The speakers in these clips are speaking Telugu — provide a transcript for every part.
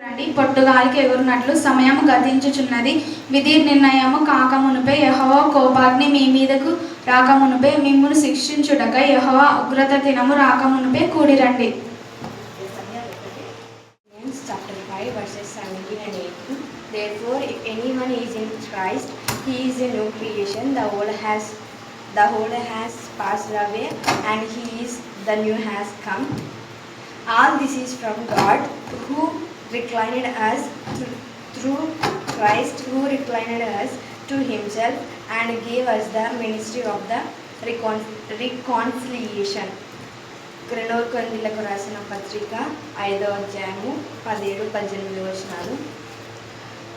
రండి, పొట్టుగాలికి ఎగురునట్లు సమయము గతించుచున్నది. విధి నిర్ణయము కాకమునుపే యెహోవా కోపాగ్ని మీ మీదకు రాకమునుపే మిమ్మును శిక్షించుటకై యెహోవా ఉగ్రత దినము రాకమునుపే కూడిరండి. Chapter 5 verses 17 and 18. Therefore, if anyone is in Christ, he is a new creation. The old has passed away, and the new has come. All this is from God, who reclined us through Christ, who reclined us to Himself and gave us the ministry of the reconciliation. కొరింథీయులకు రాసిన పత్రిక 5వ అధ్యాయము 17-18 వచనాలు.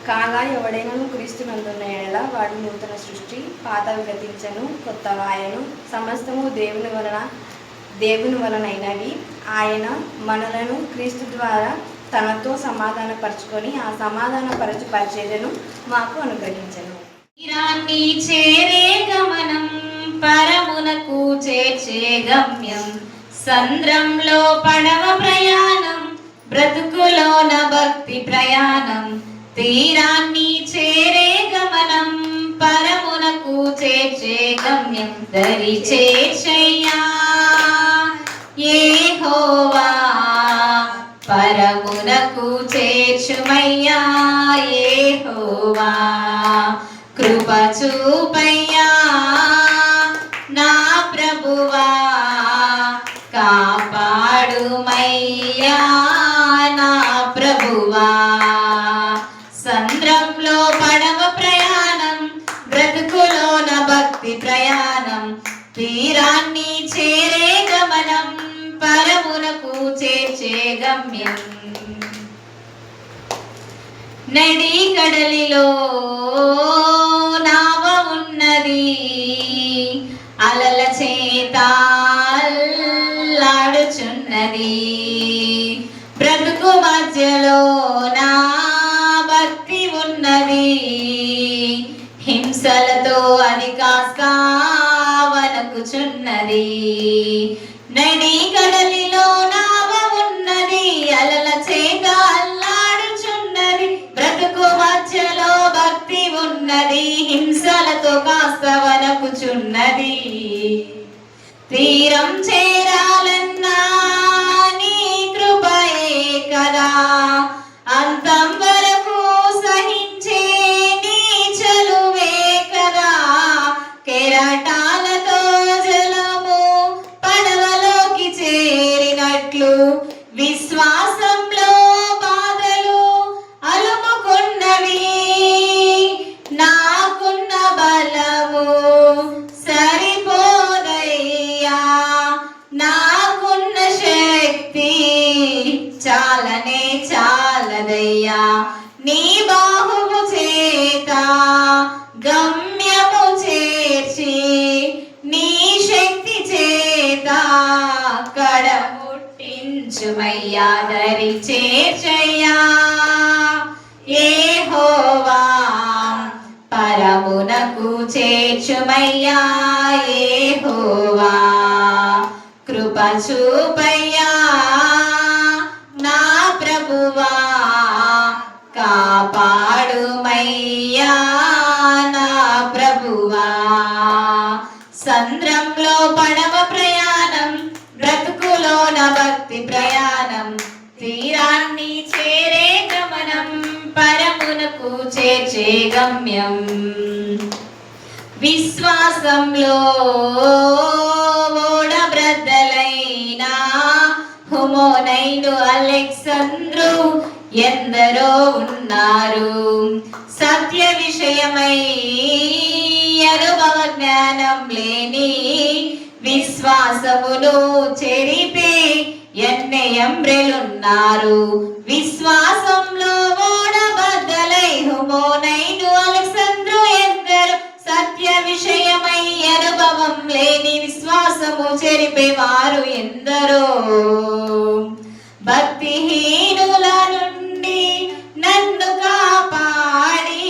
కాగా ఎవడైనను క్రీస్తునందున్న యెడల వాడు నూతన సృష్టి, పాతవి గతించెను, కొత్తవాయెను. సమస్తము దేవుని వలనైనవి. ఆయన మనలను క్రీస్తు ద్వారా తనతో సమాధానపరచుకొని ఆ సమాధానపరచు పరిచర్యను మాకు అనుగ్రహించెను. తీరాన్ని చేరే గమనం, పరమునకు చేర్చే గమ్యం. సంద్రంలో పడవ ప్రయాణం, బ్రతుకులోన భక్తి ప్రయాణం. తీరాన్ని చేరే గమనం, పరమునకు చేర్చే గమ్యం. దరి చేర్చయ్యా యెహోవా, పరమునకు చేర్చుమయ్యా యెహోవా. కృప చూపయ్యా నా ప్రభువా, కాపాడుమయ్యా నా ప్రభువా. సంద్రంలో పడవ ప్రయాణం, బ్రతుకులోన భక్తి ప్రయాణం. తీరాన్ని చేరే గమనం, పరమునకు చేర్చే గమ్యం. నడి కడలిలో నావ ఉన్నది, అలల చేత అల్లాడుచున్నది. బ్రతుకు మధ్యలో నా భక్తి ఉన్నది, హింసలతో అది కాస్త వణకుచున్నది. నడి కడలిలో నావ ఉన్నది, అలల చేత అల్లాడుచున్నది. బ్రతుకు మధ్యలో భక్తి ఉన్నది, హింసలతో కాస్త వణకుచున్నది. తీరం చేరాలన్నా నీ కృపయే కదా, అంతం వరకు సహించే నీ చలువే కదా. కెరటాలతో జలము పడవలోకి చేరినట్లు, విశ్వాసంలో బాధలు అలుముకున్నవి. నాకున్న బలము సరిపోదయ్యా, నాకున్న శక్తి చాలనే చాలదయ్యా. నీ బాహువు చేత గమ్యము చేర్చి, నీ శక్తి చేత కడముట్టించుమయ్యా. దరి చేర్చయ్యా యెహోవా, పరమునకు చేర్చుమయ్యా యెహోవా. కృప చూపయ్యా నా ప్రభువా, కాపాడుమయ్యా నా ప్రభువా. సంద్రంలో పడవ ప్రయాణం, బ్రతుకులోన భక్తి ప్రయాణం. తీరాన్ని చేరే గమనం, పరమునకు చేర్చే గమ్యం. విశ్వాసంలో ఓడబ్రద్దలైనా హుమోనైను అలెగ్జాంద్రు ఎందరో ఉన్నారు. సత్య విషయమై అనుభవ జ్ఞానం లేని, విశ్వాసమును చెరిపే ఎన్నెంబ్రెలున్నారు. విశ్వాసంలో ఓడబద్దలై హుమోనైను అలెగ్జాంద్రు ఎందరో. సత్య విషయమై అనుభవం లేని, విశ్వాసము చెరిపేవారు ఎందరో. భక్తిహీనుల నుండి నన్ను కాపాడి,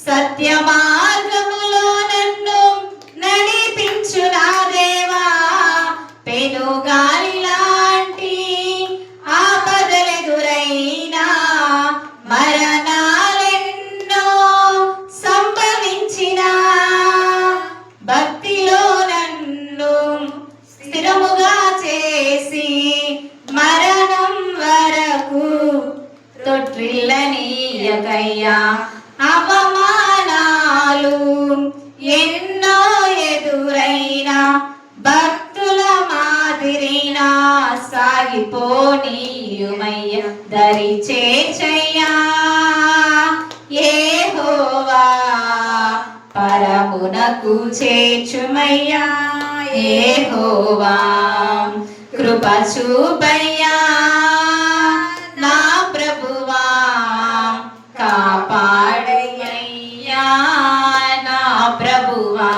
సత్య మార్గములో నన్ను నడిపించు నా దేవా. పెనుగాలి లాంటి ఆపదలెదురైనా అవమానాలు ఎన్నో ఎదురైనా భక్తుల మాదిరినా సాగిపోనీయుమయ్య దరి చేర్చయ్యా యెహోవా పరమునకు చేర్చుమయ్యా యెహోవా కృప చూపయ్యా నా ప్రభువా కాపాడయ్యా నా ప్రభువా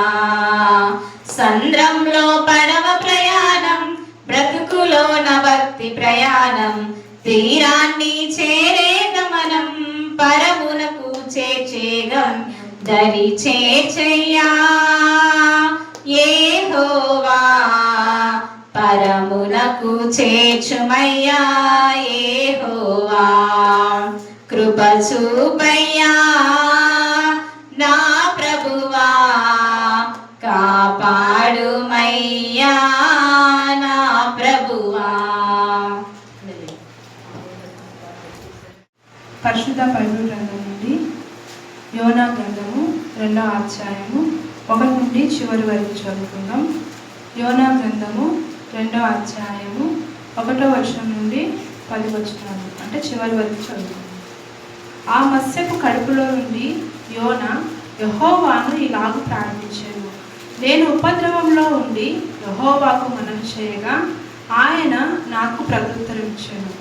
సంద్రంలో పడవ ప్రయాణం బ్రతుకులో నా భక్తి ప్రయాణం తీరాన్ని చేరే గమనం పరమునకు చేర్చేగం దరి చేర్చయ్యా యెహోవా పరమునకు చేర్చుమయ్యా యెహోవా కృప చూపయ్యా నా ప్రభువా కాపాడుమయ్యా నా ప్రభువా. పరిశుద్ధ బైబిల్ గ్రంథం నుండి యోనా గ్రంథము 2వ అధ్యాయము 1 నుండి చివరి వరకు చదువుకుందాం. యోనా గ్రంథము 2వ అధ్యాయము 1వ వచనం నుండి 10 వచనాలు అంటే చివరి వరకు చదువుకుందాం. ఆ మత్స్యపు కడుపులో నుండి యోనా యెహోవాను ఇలాగు ప్రార్థించాను. నేను ఉపద్రవంలో ఉండి యెహోవాకు మనవి చేయగా ఆయన నాకు ప్రత్యుత్తరమిచ్చాను.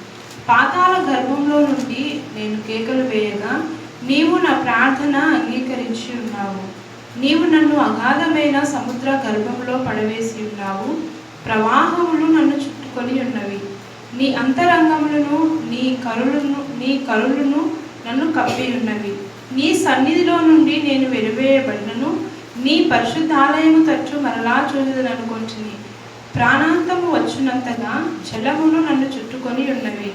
పాతాళ గర్భంలో నుండి నేను కేకలు వేయగా నీవు నా ప్రార్థన అంగీకరించి ఉన్నావు. నీవు నన్ను అగాధమైన సముద్ర గర్భంలో పడవేసి ఉన్నావు. ప్రవాహములు నన్ను చుట్టుకొని ఉన్నవి. నీ అంతరంగములను నీ కరులను నన్ను కప్పి ఉన్నవి. నీ సన్నిధిలో నుండి నేను వెలివేయబడినను నీ పరిశుద్ధాలయము తట్టు మరలా చూడదనుకొంటిని. ప్రాణాంతము వచ్చినంతగా జలములు నన్ను చుట్టుకొని ఉన్నవి.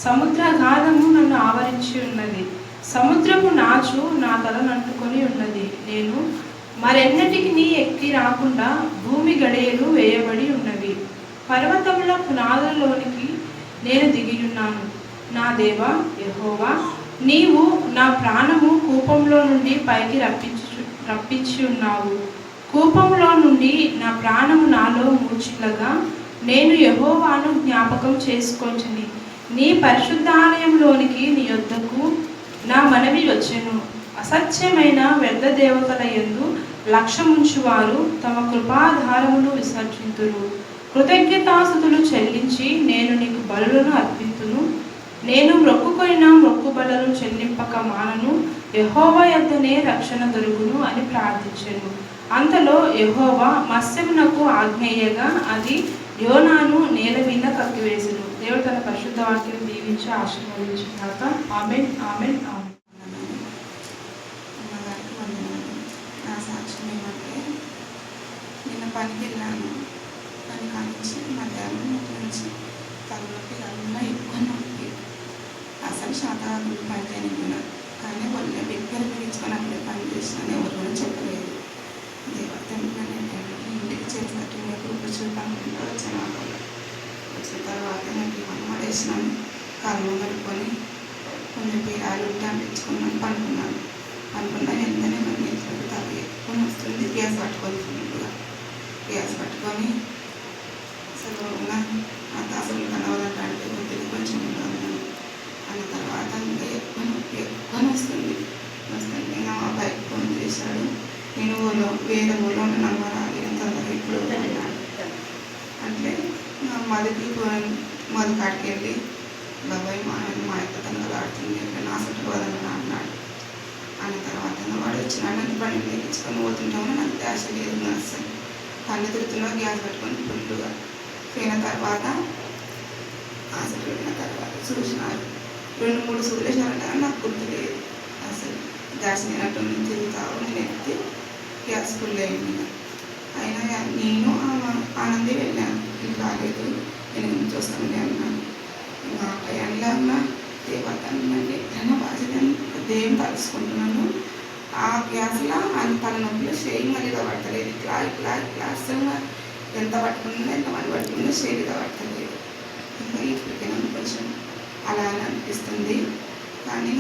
సముద్రగాధము నన్ను ఆవరించి ఉన్నది. సముద్రపు నాచు నా తలనంటుకొని ఉన్నది. నేను మరెన్నటికి నీ ఎక్కి రాకుండా భూమి గడియలు వేయబడి ఉన్నవి. పర్వతముల పునాదులలోనికి నేను దిగియున్నాను. నా దేవా యెహోవా, నీవు నా ప్రాణము కూపంలో నుండి పైకి రప్పించి ఉన్నావు. కూపంలో నుండి నా ప్రాణము నాలో మూర్ఛిల్లగా నేను యెహోవాను జ్ఞాపకం చేసుకొంటిని. నీ పరిశుద్ధాలయంలోనికి నీ యొద్దకు నా మనవి వచ్చెను. అసత్యమైన వ్యర్థ దేవతల యందు లక్ష్యముంచువారు తమ కృపాధారములు విసర్జింతురు. కృతజ్ఞతాస్తుతులు చెల్లించి నేను నీకు బలులను అర్పింతును. నేను మొక్కుకొనిన మొక్కుబడులను చెల్లింపక మానను. యెహోవా యొద్దనే రక్షణ దొరుకును అని ప్రార్థించెను. అంతలో యెహోవా మత్స్యమునకు ఆజ్ఞేయగా అది యోనాను నేల మీద కక్కివేసెను. దేవుడు తన పరిశుద్ధ వాక్యం దీవించి ఆశీర్వదించుగాక. ఆమేన్ ఆమేన్ ఆమేన్. అమ్మగారికి వందనాలు. నా సాక్ష్యం ఏమంటే నిన్న పనికి వెళ్ళాను. పని కానించి మధ్యాహ్నం నుంచి తలనొప్పి కన్నా ఎక్కువ నొప్పి. అసలు శాతాలు పనికే నిన్న కానీ వాళ్ళు దగ్గర పిలుచుకొని అప్పుడే పని చేసినాను. ఎవరు కూడా చెప్పలేదు. దేవతని ఇంటికి చేసినట్టు ఎప్పుడు చూడటానికి వచ్చాను. వచ్చిన తర్వాత నాకు అమ్మ వేసినాను. కాళ్ళు కలుపుకొని కొంచెం పీరాలు ఉంటే అంటించుకున్నాను. పనుకున్నాను. వెంటనే మన ఇంట్లోకి తల ఎక్కువ వస్తుంది. గ్యాస్ పట్టుకొని ఫుల్గా గ్యాస్ పట్టుకొని అసలు అసలు కనవదంటే ఒత్తిడి కొంచెం ఉంటుంది. అన్న తర్వాత ఇంకా ఎక్కువ నొప్పి ఎక్కువ వస్తుంది. ఇంకా మా అబ్బాయికి ఫోన్ చేశాడు. నేను వేరే ఊళ్ళో నమ్మరాలి తొందరగా ఇప్పుడు అన్నాడు. అంటే మధు కాడికి వెళ్ళి బాబాయ్ మా యొక్క తొందరగా ఆడుతుంది నా అసలు వదలనా అన్నాడు. అన్న తర్వాత వాడు వచ్చినాడు. నన్ను బండి మీద ఇచ్చుకొని పోతుంటామని నాకు ధ్యాస లేదు. అసలు కన్ను తిరుగుతున్నా గ్యాస్ పెట్టుకొని ఫుల్గా పోయిన తర్వాత హాస్పిటల్ వెళ్ళిన తర్వాత చూసినారు. 2-3 సూదులు వేసినారంటే నాకు గుర్తులేదు. అసలు గ్యాస్ నేనట్టు తిరుగుతావు. నేను ఎత్తి గ్యాస్ ఫుల్ అయింది. అయినా నేను ఆనంది వెళ్ళాను. ఇది కాలేదు, నేను చూస్తాను అన్నాను. ఇంకా అయ్యంలో ఉన్న దేవతనండి ఎన్న బాధ్యత దేవుని తలుసుకుంటున్నాను. ఆ గ్యాస్లో తల నొప్పులు షేయింగ్ మళ్ళీగా పడతలేదు. ఇట్లా ఇట్లా ఇట్లా అసలు ఎంత పట్టుకుందో ఎంతమంది పట్టుకుందో షేడ్గా పడతలేదు. ఇంకా ఇప్పటికైనా కొంచెం అలా అనిపిస్తుంది. కానీ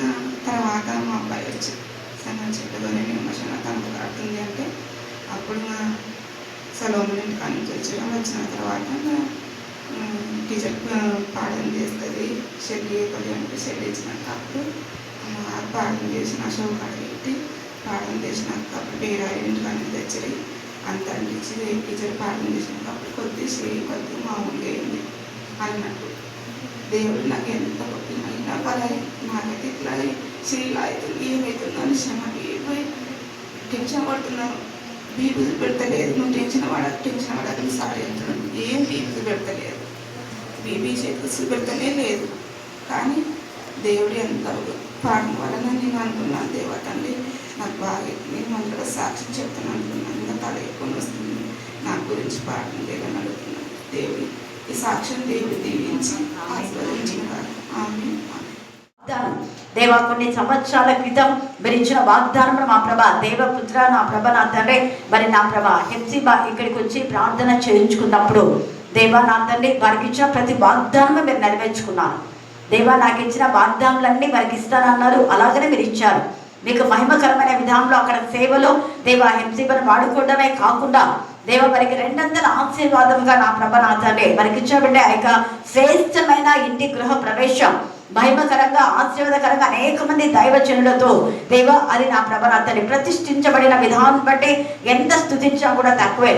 తర్వాత మా అబ్బాయి వచ్చి చెట్టుతోనే విమర్శన తనకు దాటుతుంది అంటే అప్పుడు మా సలోముని ఇంటికాడ నుంచి వచ్చిన తర్వాత టీచర్ పాఠం చేస్తుంది షెడ్యూల్ అంటే షెడ్యూల్ ఇచ్చినాక అప్పుడు పాఠం చేసిన అశోక్ అడిగి పాఠం చేసినాక అప్పుడు వేరే ఇంటికాడ నుంచి తెచ్చి అంత అనిపించి టీచర్ పాఠం చేసినాక అప్పుడు కొద్ది మామూలుగా అయింది అన్నట్టు. దేవుడు నాకు ఎంత అయినా పరాయి నాకైతే ఇట్లా శీల అవుతుంది ఏమవుతుందో అని శ్రమ పోయి టెన్షన్ పడుతున్నాను. బీబీ పెడతలేదు, నువ్వు టెన్షన్ పడకని సారీ అంటున్నాను. ఏం బీబీ పెడతలేదు, బీబీ చేతులు పెడతనే లేదు. కానీ దేవుడు ఎంత పాడడం వలన నేను అనుకున్నాను దేవా తండ్రి నాకు బాగా నేను మనలో సాక్ష్యం చెప్తాను అనుకున్నాను. ఇంకా తల ఎక్కువ వస్తుంది నా గురించి పాడడం లేదని అడుగుతున్నాను. దేవుడు ఈ సాక్ష్యం దేవుడు దీవించి ఆశీర్వదించిన వారు. ఆమేన్. దేవా కొన్ని సంవత్సరాల క్రితం మీరు ఇచ్చిన వాగ్దానం మా ప్రభా దేవపుత్ర నా ప్రభ నా తండ్రి మరి నా ప్రభ హెప్సిబా ఇక్కడికి వచ్చి ప్రార్థన చేయించుకున్నప్పుడు దేవా నా తండ్రి వారికి ఇచ్చిన ప్రతి వాగ్దానం మీరు నెరవేర్చుకున్నారు. దేవా నాకు ఇచ్చిన వాగ్దానాలన్నీ వారికి ఇస్తానన్నారు, అలాగనే మీరు ఇచ్చారు. మీకు మహిమకరమైన విధానంలో అక్కడ సేవలో దేవా హెప్సిబాను వాడుకోవడమే కాకుండా దేవ వారికి 200 ఆశీర్వాదంగా నా ప్రభ నా తండ్రి వారికి ఇచ్చినటువంటి ఆ యొక్క శ్రేష్టమైన ఇంటి గృహ ప్రవేశం మహిమకరంగా ఆశీర్వాదకరంగా అనేక మంది దైవజనులతో దేవ అది నా ప్రభ నా తండ్రి ప్రతిష్ఠించబడిన విధానం బట్టి ఎంత స్తుతించినా కూడా తక్కువే.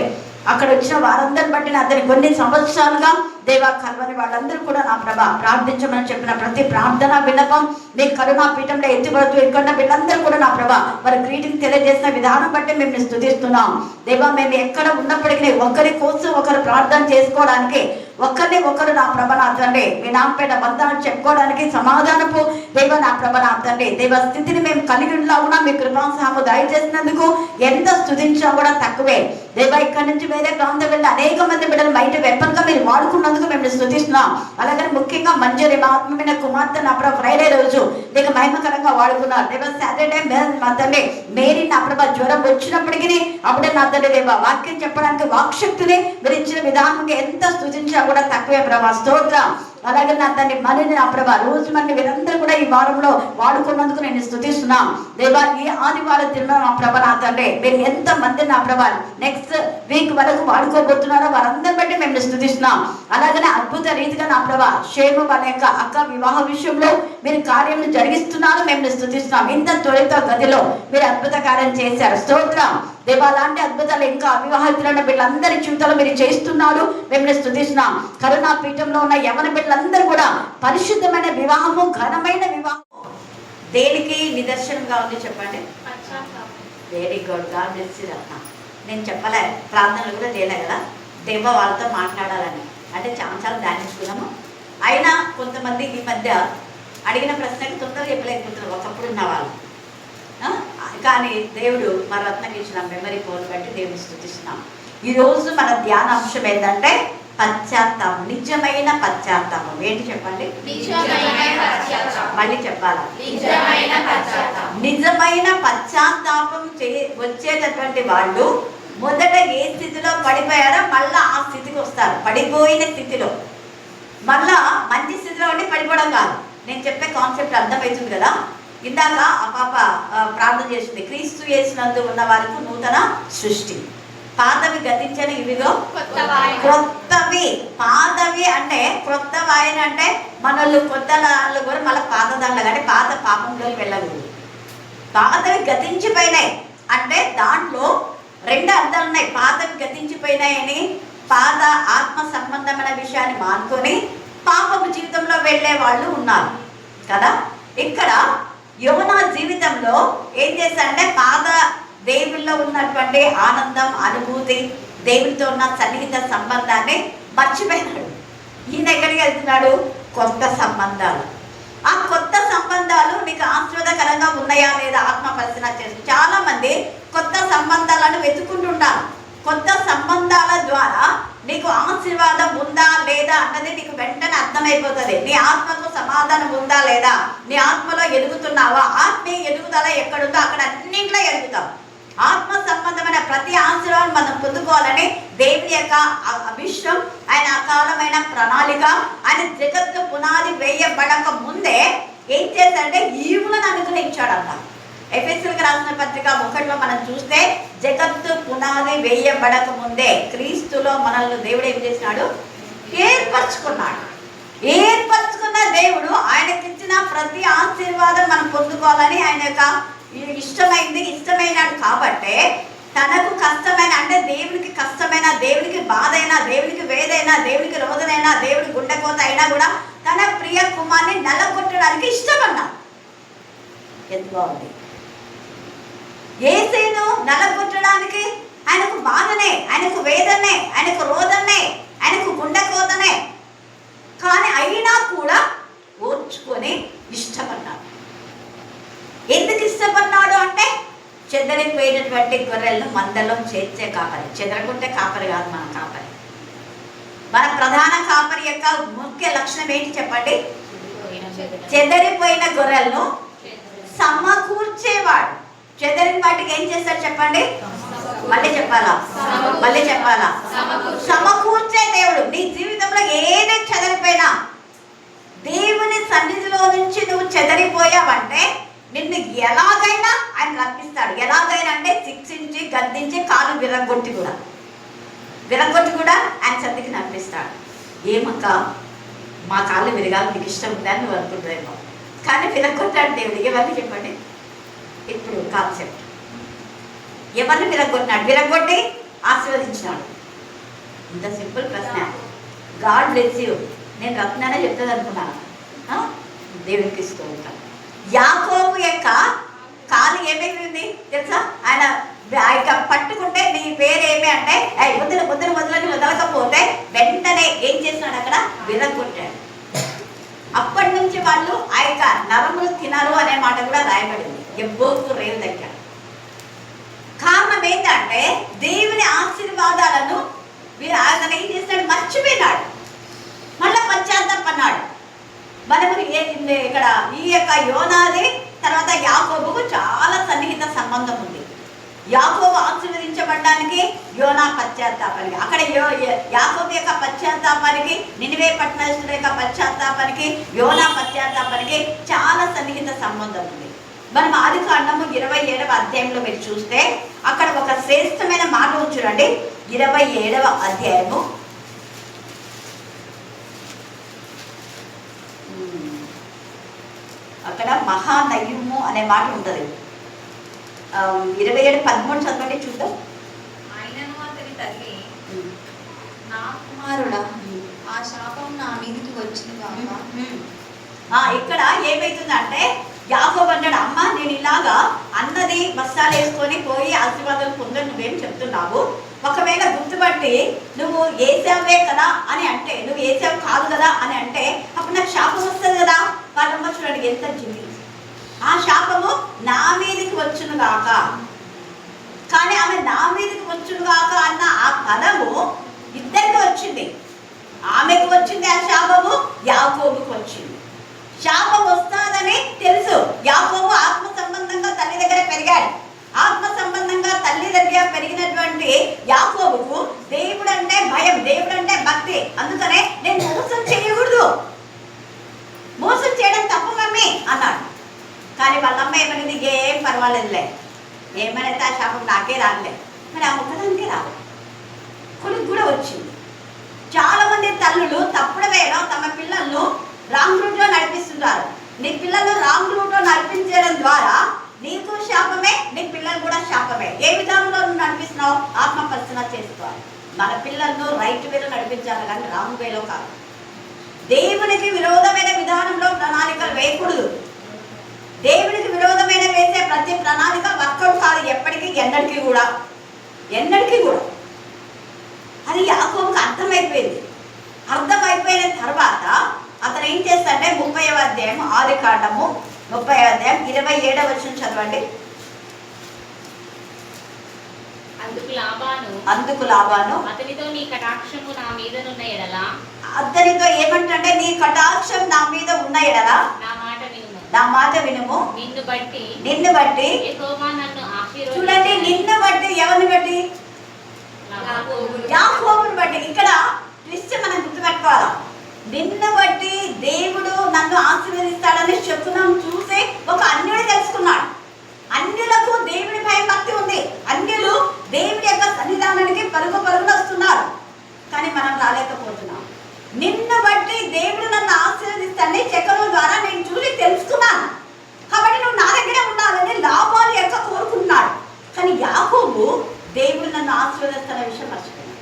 అక్కడ వచ్చిన వారందరిని బట్టి నా అతని కొన్ని సంవత్సరాలుగా దేవా కల్వని వాళ్ళందరూ కూడా నా ప్రభ ప్రార్థించమని చెప్పిన ప్రతి ప్రార్థన విన్నపం మీ కరుణా పీఠంలో ఎత్తిపడుతూ ఇక్కడ వీళ్ళందరూ కూడా నా ప్రభ వారి గ్రీటింగ్ తెలియజేసిన విధానం బట్టి మేము స్తుతిస్తున్నాం. దేవా మేము ఎక్కడ ఉన్నప్పటికీ ఒకరి కోసం ఒకరు ప్రార్థన చేసుకోవడానికి ఒకరిని ఒకరు నా ప్రభ నా తండ్రి మీ నాంపేట బంధాలు చెప్పుకోవడానికి సమాధానపు దేవ నా ప్రభ నా తండ్రి దేవ స్థితిని మేము కలిగి ఉన్నా మీ కృపాసహము దయచేసినందుకు ఎంత స్తుతించినా కూడా తక్కువే. దేవ ఇక్కడ నుంచి వేరే ప్రాంతం వెళ్ళి అనేక మంది బిడ్డలు బయట వెప్పంగా మీరు వాడుకున్నందుకు మేము స్తుతిస్తున్నాం. అలాగే ముఖ్యంగా మంజరి మా ఆత్మమైన కుమార్తె నా ప్రభ ఫ్రైడే రోజు నీకు మహిమకరంగా వాడుకున్నారు. దేవ సాటర్డే మా తండ్రి మేరీ నా ప్రభ జ్వరం వచ్చినప్పటికీ అప్పుడే నా తండ్రి దేవ వాక్యం చెప్పడానికి వాక్శక్తిని మీరు ఇచ్చిన విధానంగా ఎంత స్తుతించా కూడా తక్కువే ప్రభా స్తోత్రం. అలాగే నా తండ్రి మరిని నా ప్రభా రోజు మంది వీరందరూ కూడా ఈ వారంలో వాడుకున్నందుకు నేను స్తుతిస్తున్నాం. దేవా ఈ ఆదివారం తిరుమల నా ప్రభ నా తండ్రి మీరు ఎంత మంది నా ప్రభా నెక్స్ట్ వీక్ వరకు వాడుకోబోతున్నారో వారందరి బట్టి మేము స్తుతిస్తున్నాం. అలాగనే అద్భుత రీతిగా నా ప్రభా షేము వాళ్ళ యొక్క అక్క వివాహ విషయంలో మీరు కార్యం జరిగిస్తున్నారు, మేము స్తుతిస్తున్నాం. ఇంత త్వరిత గదిలో మీరు అద్భుత కార్యం చేశారు స్తోత్రం. దేవా అలాంటి అద్భుతాలు ఇంకా అవివాహితులైన వీళ్ళందరి జీవితాలు మీరు చేస్తున్నారు, మేము స్తుతిస్తున్నాం. కరుణా పీఠంలో ఉన్న యవన బిడ్డలందరూ కూడా పరిశుద్ధమైన వివాహము ఘనమైన వివాహం దేనికి నిదర్శనంగా ఉంది చెప్పండి. Very good God bless you. నేను చెప్పలే ప్రార్థనలు కూడా చేయలే కదా దేవ వాళ్ళతో మాట్లాడాలని అంటే చాలా ధ్యానించుకున్నాము. అయినా కొంతమంది ఈ మధ్య అడిగిన ప్రశ్నకి తొందరగా చెప్పలేకపోతున్నారు ఒకప్పుడు ఉన్న వాళ్ళు. కానీ దేవుడు మన రత్నకి ఇచ్చిన మెమరీ ఫోన్ బట్టి దేవుని స్తుతిస్తున్నాం. ఈరోజు మన ధ్యానాంశం ఏంటంటే పశ్చాత్తాపం, నిజమైన పశ్చాత్తాపం. ఏంటి చెప్పండి? మళ్ళీ చెప్పాలా? నిజమైన పశ్చాత్తాపం వచ్చేటటువంటి వాళ్ళు మొదట ఏ స్థితిలో పడిపోయారో మళ్ళా ఆ స్థితికి వస్తారు. పడిపోయిన స్థితిలో మళ్ళా మంచి స్థితిలో ఉండి పడిపోవడం కాదు. నేను చెప్పే కాన్సెప్ట్ అర్థమవుతుంది కదా. ఇందాక ఆ పాప ప్రార్థన చేసింది, క్రీస్తు యేసునందు ఉన్న వారికి నూతన సృష్టి, పాతవి గతించని ఇవిగో క్రొత్తవి. పాతవి అంటే క్రొత్తవాయన అంటే మనల్ని కొత్త దాంట్లో కూడా మళ్ళీ పాత దాంట్లో కానీ పాత పాపంలోకి వెళ్ళకూడదు. పాతవి గతించిపోయినాయి అంటే దాంట్లో 2 అర్థాలు ఉన్నాయి. పాతవి గతించిపోయినాయని పాత ఆత్మ సంబంధమైన విషయాన్ని మానుకొని పాపపు జీవితంలో వెళ్ళే వాళ్ళు ఉన్నారు కదా. ఇక్కడ యోనా జీవితంలో ఏం చేశాడంటే పాత దేవుల్లో ఉన్నటువంటి ఆనందం, అనుభూతి, దేవునితో ఉన్న సన్నిహిత సంబంధాన్ని మర్చిపోయినాడు. ఈయన ఎక్కడికి వెళ్తున్నాడు? కొత్త సంబంధాలు. ఆ కొత్త సంబంధాలు నీకు ఆశీర్వాదకరంగా ఉన్నాయా లేదా ఆత్మ పరిశీలన చేస్తూ చాలా మంది కొత్త సంబంధాలను వెతుక్కుంటుంటారు. కొత్త సంబంధాల ద్వారా నీకు ఆశీర్వాదం ఉందా లేదా అన్నది నీకు వెంటనే అర్థమైపోతుంది. నీ ఆత్మకు సమాధానం ఉందా లేదా, నీ ఆత్మలో ఎదుగుతున్నావా, ఆత్మీయ ఎదుగుదల ఎక్కడుందో అక్కడ అన్నింటిలో ఎదుగుతాం. ఆత్మ సంబంధమైన ప్రతి ఆశీర్వాదం మనం పొందుకోవాలని దేవుని యొక్క అభిష్టం, ఆయన అకాలమైన ప్రణాళిక. ఆయన జగత్తు పునాది వేయబడక ముందే ఏం చేశాడంటే ఈవులను అనుగ్రహించాడంట. ఎఫెసీయులకు రాసిన పత్రిక 1లో మనం చూస్తే జగత్తు పునాది వేయబడక ముందే క్రీస్తులో మనల్ని దేవుడు ఏం చేసినాడు? ఏర్పరచుకున్నాడు. ఏర్పరచుకున్న దేవుడు ఆయనకిచ్చిన ప్రతి ఆశీర్వాదం మనం పొందుకోవాలని ఆయన యొక్క ఇష్టమైనాడు. కాబట్టే తనకు కష్టమైన, అంటే దేవునికి కష్టమైన, దేవునికి బాధ అయినా, దేవునికి వేదైనా, దేవునికి రోదనైనా, దేవుడి గుండెకోత అయినా కూడా తన ప్రియ కుమార్ని నలగొట్టడానికి ఇష్టమన్నాడు. ఎంత బాగుంది! యేసును నలగొట్టడానికి ఆయనకు బాధనే, ఆయనకు వేదనే, ఆయనకు రోదనే, ఆయనకు గుండెకోతనే, కానీ అయినా కూడా ఓర్చుకొని ఇష్టపడ్డాడు. ఎందుకు ఇష్టపడ్డాడు అంటే చెదరిపోయినటువంటి గొర్రెలను మందలో చేర్చే కాపరి. చెదరకుంటే కాపరి కాదు మన కాపరి. మన ప్రధాన కాపరి యొక్క ముఖ్య లక్షణం ఏంటి చెప్పండి? చెదరిపోయిన గొర్రెలను సమకూర్చేవాడు. చెదరిన వాటికి ఏం చేస్తాడు చెప్పండి? మళ్ళీ చెప్పాలా? సమకూర్చే దేవుడు. నీ జీవితంలో ఏది చెదరిపోయినా, దేవుని సన్నిధిలో నుంచి నువ్వు చెదరిపోయావంటే నిన్ను ఎలాగైనా ఆయన రప్పిస్తాడు. ఎలాగైనా అంటే శిక్షించి, గద్దించి, కాలు విరగొట్టి కూడా ఆయన సన్నిధికి నడిపిస్తాడు. ఏమక్క మా కాళ్ళు విరగాలి నీకు ఇష్టం ఉందని నువ్వు అనుకుంటావేమో, కానీ విరగొట్టాడు దేవుడు. ఎవరిని చెప్పండి? ఇప్పుడు కాన్సెప్ట్ ఎవరిని విరగొట్టినాడు? విరగొట్టి ఆశీర్వదించినాడు. ఇంత సింపుల్ ప్రశ్న. God bless you. నేను రత్నానే చెప్తుంది అనుకున్నాను. దేవునికి ఇస్తూ ఉంటాను. యాకోబు యొక్క కాలు ఏమైంది తెలుసా? ఆయన పట్టుకుంటే నీ పేరు ఏమి అంటే వదలని వదలకపోతే వెంటనే ఏం చేసినాడు? అక్కడ విరగొట్టాడు. అప్పటి నుంచి వాళ్ళు ఆ యొక్క నరములు తినరు అనే మాట కూడా రాయబడింది ఎబ్బోకు రేవు దగ్గర. కారణం ఏంటంటే దేవుని ఆశీర్వాదాలను ఆయన ఏం చేసినాడు? మర్చిపోయినాడు. మళ్ళీ పశ్చాత్తాపన్నాడు. మనము ఇక్కడ ఈ యొక్క యోనాది తర్వాత యాకోబుకు చాలా సన్నిహిత సంబంధం ఉంది. యాకోబు ఆశీర్వదించబడడానికి, యోనా పశ్చాత్తాపానికి, అక్కడ యాకోబు యొక్క పశ్చాత్తాపానికి, నినివే పట్టణస్థుల యొక్క పశ్చాత్తాపానికి, యోనా పశ్చాత్తాపానికి చాలా సన్నిహిత సంబంధం ఉంది. మనం ఆదికాండము 27వ అధ్యాయంలో మీరు చూస్తే అక్కడ ఒక శ్రేష్టమైన మాట చూడండి. 27వ అధ్యాయము అక్కడ మహానయ్యము అనే మాట ఉంటుంది. 27:13 చదవండి చూద్దాం. ఆయనను అతని తల్లి, నా కుమారుడా, ఆ శాపం నా మీదికి వచ్చింది కాక. ఇక్కడ ఏమైతుందంటే యాకోబు అంటాడు, అమ్మ నేను ఇలాగా అన్నది బస్తాలు వేసుకొని పోయి ఆశీర్వాదాలు పొందని నువ్వేం చెప్తున్నావు? ఒకవేళ గుర్తుపట్టి నువ్వు ఏసావే కదా అని అంటే, నువ్వు ఏసావు కాదు కదా అని అంటే అప్పుడు నాకు శాపం వస్తుంది కదా. వాళ్ళమ్మ చూడండి ఎంత జిమ్మి. ఆ శాపము నా మీదకి వచ్చును గాక. కానీ ఆమె నా మీదకి వచ్చును గాక అన్న ఆ పదము ఇద్దరికి వచ్చింది. ఆమెకు వచ్చింది ఆ శాపము, యాకోబుకు వచ్చింది. శాపం వస్తాదని తెలుసు. యాకోబు ఆత్మ సంబంధంగా తల్లి దగ్గర పెరిగాడు. ఆత్మ సంబంధంగా తల్లి దగ్గర పెరిగినటువంటి యాకోబుకు దేవుడు అంటే భయం, దేవుడు అంటే భక్తి. అందుకనే నేను మోసం చేయకూడదు, మోసం చేయడం తప్పు మమ్మీ అన్నాడు. కానీ వాళ్ళమ్మ ఏమనేది? ఏం పర్వాలేదులే, ఏమైనా ఆ శాపం నాకే రాలే. మరి ఆ ఒక్కదానికే రాదు, కొడుకు కూడా వచ్చింది. చాలా మంది తల్లులు తప్పుడు వేలో తమ పిల్లలను రాంగ్ రూట్లో నడిపిస్తున్నారు. నీ పిల్లలు రాంగ్ రూట్లో నడిపించడం ద్వారా నీకు శాపమే, నీ పిల్లలు కూడా శాపమే. ఏ విధానంలో నువ్వు నడిపిస్తున్నావు? ఆత్మ పరిశీలన చేసుకోవాలి. మన పిల్లలను రైట్ వేలో నడిపించాలి, కానీ రాంగ్ వేలో కాదు. దేవునికి విరోధమైన విధానంలో ప్రణాళికలు వేయకూడదు. దేవునికి విరోధమైన వేసే ప్రతి ప్రణాళిక వర్కౌట్ కాదు ఎప్పటికీ, ఎన్నటికీ కూడా. అది యాకోబుకు అర్థమైపోయింది. అర్థమైపోయిన తర్వాత అతను ఏం చేస్తాడంటే 30వ అధ్యాయం ఆదికాండము 30వ అధ్యాయం 27వ వచనం చదవండి. అందుకు లాబాను అతనితో నీ కటాక్షము నా మీద ఉన్న ఎడల, అతనితో ఏమంటే నీ కటాక్షం నా మీద ఉన్న ఎడల నా మాట వినుము. నిన్ను బట్టి యెహోవా నన్ను ఆశీర్వదించును. చూడండి, నిన్ను బట్టి ఎవరిని బట్టి? యాకోబుని బట్టి. ఇక్కడ ట్విస్ట్ మనం గుర్తుపెట్టుకోవాలా. నిన్ను బట్టి దేవుడు నన్ను ఆశీర్వదిస్తాడని చెప్పున్నాం చూసి ఒక అన్యుడు తెలుసుకున్నాడు. అన్యులకు దేవుని భయం భక్తి ఉంది. అన్యులు దేవుని యొక్క సన్నిధానానికి పరుగు పరుగులు వస్తున్నారు, కానీ మనం రాలేకపోతున్నాం. నిన్ను బట్టి దేవుడు నన్ను ఆశీర్వదిస్తాడని చెక్కల ద్వారా నేను చూసి తెలుసుకున్నాను, కాబట్టి నువ్వు నా దగ్గరే ఉండాలని లాభాలు యొక్క కోరుకుంటున్నాడు. కానీ యాకోబు దేవుడు నన్ను ఆశీర్వదిస్తున్న విషయం మర్చిపోయాడు.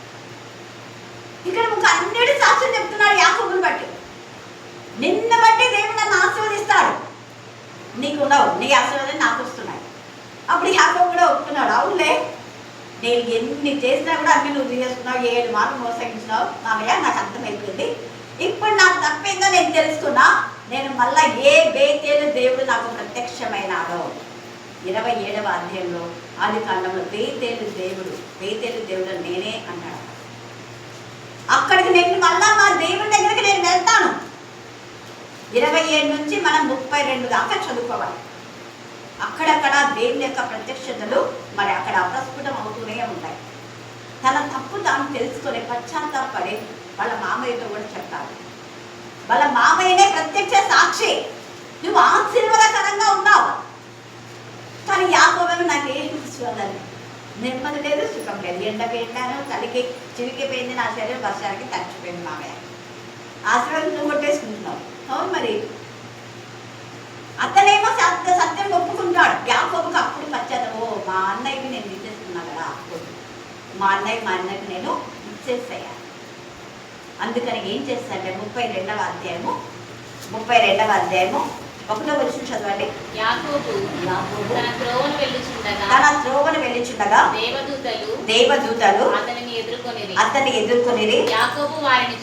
ఇక్కడ ఒక అన్యుడి సాక్ష్యం చెప్తున్నాడు యాకోబుని బట్టి. నిన్ను బట్టి దేవుడు నన్ను ఆశీర్వదిస్తాడు, నీకు ఉండవు, నీ ఆశీర్వాదం నాకు వస్తున్నాయి. అప్పుడు యాకోబు కూడా ఒప్పుకున్నాడు, అవునులే నేను ఎన్ని చేసినా కూడా అన్ని నువ్వు చేసుకున్నావు, 7 మార్లు మోసగించినావు మామయ్య, నాకు అర్థమైపోయింది. ఇప్పుడు నాకు తప్పేందో నేను తెలుసుకున్నా, నేను మళ్ళా ఏ బేతేలు దేవుడు నాకు ప్రత్యక్షమైనాడో 27వ అధ్యాయంలో ఆదికాండంలో బేతేలు దేవుడు నేనే అన్నాడు. అక్కడికి నేను మళ్ళా మా దేవుడి దగ్గరికి నేను వెళ్తాను. 27 నుంచి మనం 32 దాకా చదువుకోవాలి. అక్కడక్కడ దేవుని యొక్క ప్రత్యక్షతలు మరి అక్కడ అప్రస్ఫుటం అవుతూనే ఉంటాయి. తన తప్పు తాను తెలుసుకొని పశ్చాత్తాపడి వాళ్ళ మామయ్యతో కూడా చెప్తారు. వాళ్ళ మామయ్యనే ప్రత్యక్ష సాక్షి, నువ్వు ఆశీర్వాదకరంగా ఉన్నావు. కానీ యాకోబు నాకు ఏం చూడాలి, నెమ్మది లేదు, సుఖం లేదు. ఎండకి ఎండాను, చలికి చివికిపోయింది, నా శరీరం వర్షానికి తడిచిపోయింది. మామయ్య ఆశీర్వాదం నువ్వు కొట్టేసుకుంటున్నావు. అవును మరి. అతనేమో సత్యం ఒప్పుకుంటాడు. యాకోబుకి అప్పుడు పశ్చాత్తాపం, మా అన్నయ్యకి నేను ఇచ్చేస్తున్నా కదా, అప్పుడు మా అన్నయ్యకి నేను ఇచ్చేసేయాలి. అందుకని ఏం చేస్తాడంటే 32వ అధ్యాయము 1వ వచనం చదవండి. యాకోబు తన త్రోవను వెళ్ళుచుండగా దేవదూతలు అతన్ని ఎదుర్కొనిరి. యాకోబు వారిని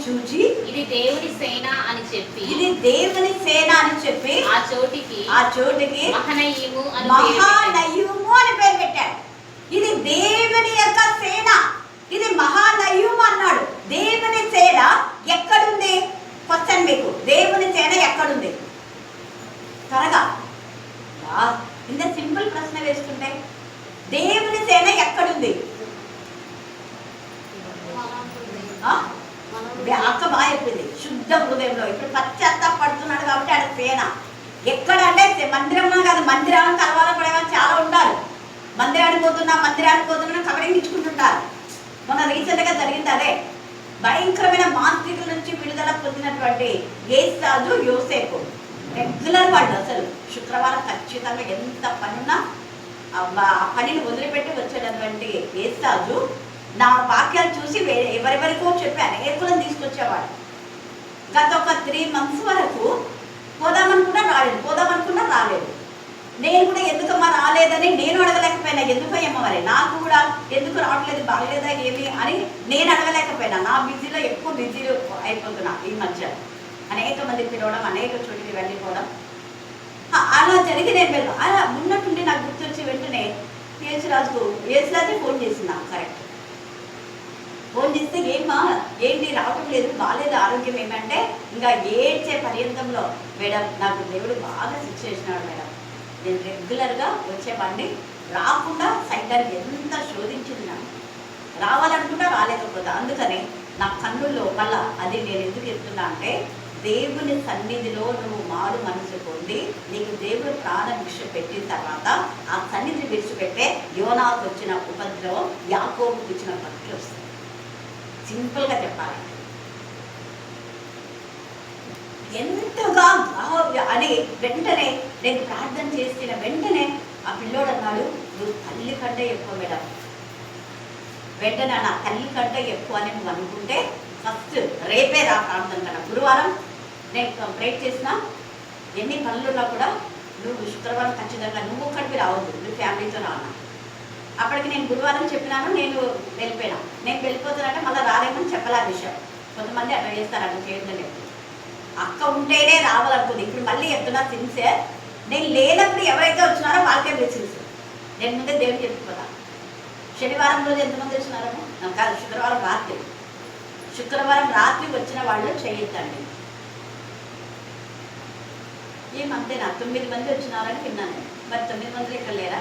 చూచి ఇది దేవుని సేన అని చెప్పి ఆ చోటికి మహనయీము అని పేరు పెట్టాడు. ఇది దేవుని యొక్క సేన, ఇది మహానయీము అన్నాడు. దేవుని సేన ఎక్కడుంది? క్వశ్చన్ మీకు, దేవుని సేన ఎక్కడుంది? త్వరగా ఇంత సింపుల్ ప్రశ్న వేస్తుంటే దేవుని సేన ఎక్కడుంది? అక్క బాగా చెప్పింది, శుద్ధ హృదయంలో. ఇప్పుడు పశ్చాత్తాపడుతున్నాడు కాబట్టి ఆడ సేన ఎక్కడంటే మందిరంలో కాదు, మందిరాలను కలవాలని పడేవాళ్ళు చాలా ఉంటారు. మందిరానికి పోతున్నా కబడించుకుంటుంటారు. మొన్న రీసెంట్గా జరిగింది అదే. భయంకరమైన మాంత్రికుల నుంచి విడుదల పొందినటువంటి యేసు యోసేపు రెగ్యులర్ వాళ్ళు. అసలు శుక్రవారం ఖచ్చితంగా ఎంత పనున్నా ఆ పనిని వదిలిపెట్టి వచ్చేటటువంటి యేసు నా వాక్యాలు చూసి ఎవరెవరికో చెప్పి అనేకులను తీసుకొచ్చేవాడు. గత ఒక 3 months వరకు పోదామనుకున్నా రాలేదు. నేను కూడా ఎందుకమ్మా రాలేదని నేను అడగలేకపోయినా, ఎందుకో ఏమో మరి నాకు కూడా ఎందుకు రావట్లేదు, బాగలేదా ఏమి అని నేను అడగలేకపోయినా. నా బిజీలో ఎక్కువ బిజీలో అయిపోతున్నా ఈ మధ్య. అనేక మంది పిలవడం, అనేక చోటికి వెళ్ళిపోవడం అలా జరిగి నేను వెళ్ళాను. అలా ఉన్నట్టుండి నాకు గుర్తొచ్చి వెంటనే యేసురాజు ఫోన్ చేసింది నాకు. కరెక్ట్ ఫోన్ చేస్తే ఏమా ఏంటి రావటం లేదు, బాగాలేదు ఆరోగ్యం ఏమంటే, ఇంకా ఏడ్చే పర్యంతంలో మేడం నాకు దేవుడు బాగా శిక్ష చేసినాడు మేడం, నేను రెగ్యులర్గా వచ్చేవాడిని, రాకుండా సైతాన్ని ఎంత శోధించింది నాకు, రావాలనుకుంటా రాలేకపోతా. అందుకని నా కన్నుల్లో మళ్ళా అది నేను ఎందుకు చెప్తున్నా అంటే, దేవుని సన్నిధిలో నువ్వు మారు మనసు పొంది నీకు దేవుడు ప్రాణభిక్ష పెట్టిన తర్వాత ఆ సన్నిధిని విడిచిపెట్టే యోనాకు వచ్చిన ఉపద్రవం యాకోబుకు ఇచ్చిన భక్తులు వస్తుంది. సింపుల్గా చెప్పాలి, ఎంతగా అని వెంటనే నేను ప్రార్థన చేసిన వెంటనే ఆ పిల్లోడు అన్నాడు, నువ్వు తల్లి కంటే ఎక్కువ మేడం. వెంటనే నా తల్లి కంటే ఎక్కువ అని నువ్వు అనుకుంటే ఫస్ట్ రేపే రా ప్రార్థన కన్నా. గురువారం నేను ప్రేట్ చేసిన ఎన్ని పనులున్నా కూడా నువ్వు శుక్రవారం ఖచ్చితంగా నువ్వు ఒక్కడికి రావద్దు, నువ్వు ఫ్యామిలీతో రానా. అప్పటికి నేను గురువారం చెప్పినాను, నేను వెళ్ళిపోయినా. నేను వెళ్ళిపోతానంటే మళ్ళీ రాలేమని చెప్పలే ఆ విషయం. కొంతమంది అట్లా చేస్తారు, అట్లా చేయడం. అక్క ఉంటేనే రావాలనుకుంది. ఇప్పుడు మళ్ళీ చెప్తున్నా సిన్సియర్, నేను లేనప్పుడు ఎవరైతే వచ్చినారో వాళ్ళకే బ్లెస్సింగ్స్. నేను ముందే దేవుడికి చెప్పుకోదా. శనివారం రోజు ఎంతమంది వచ్చినారో నాకు కాదు, శుక్రవారం రాత్రి వచ్చిన వాళ్ళు చేయొద్దండి. ఏమంతేనా 9 మంది వచ్చినారని విన్నాను. మరి 9 మంది ఇక్కడ లేరా?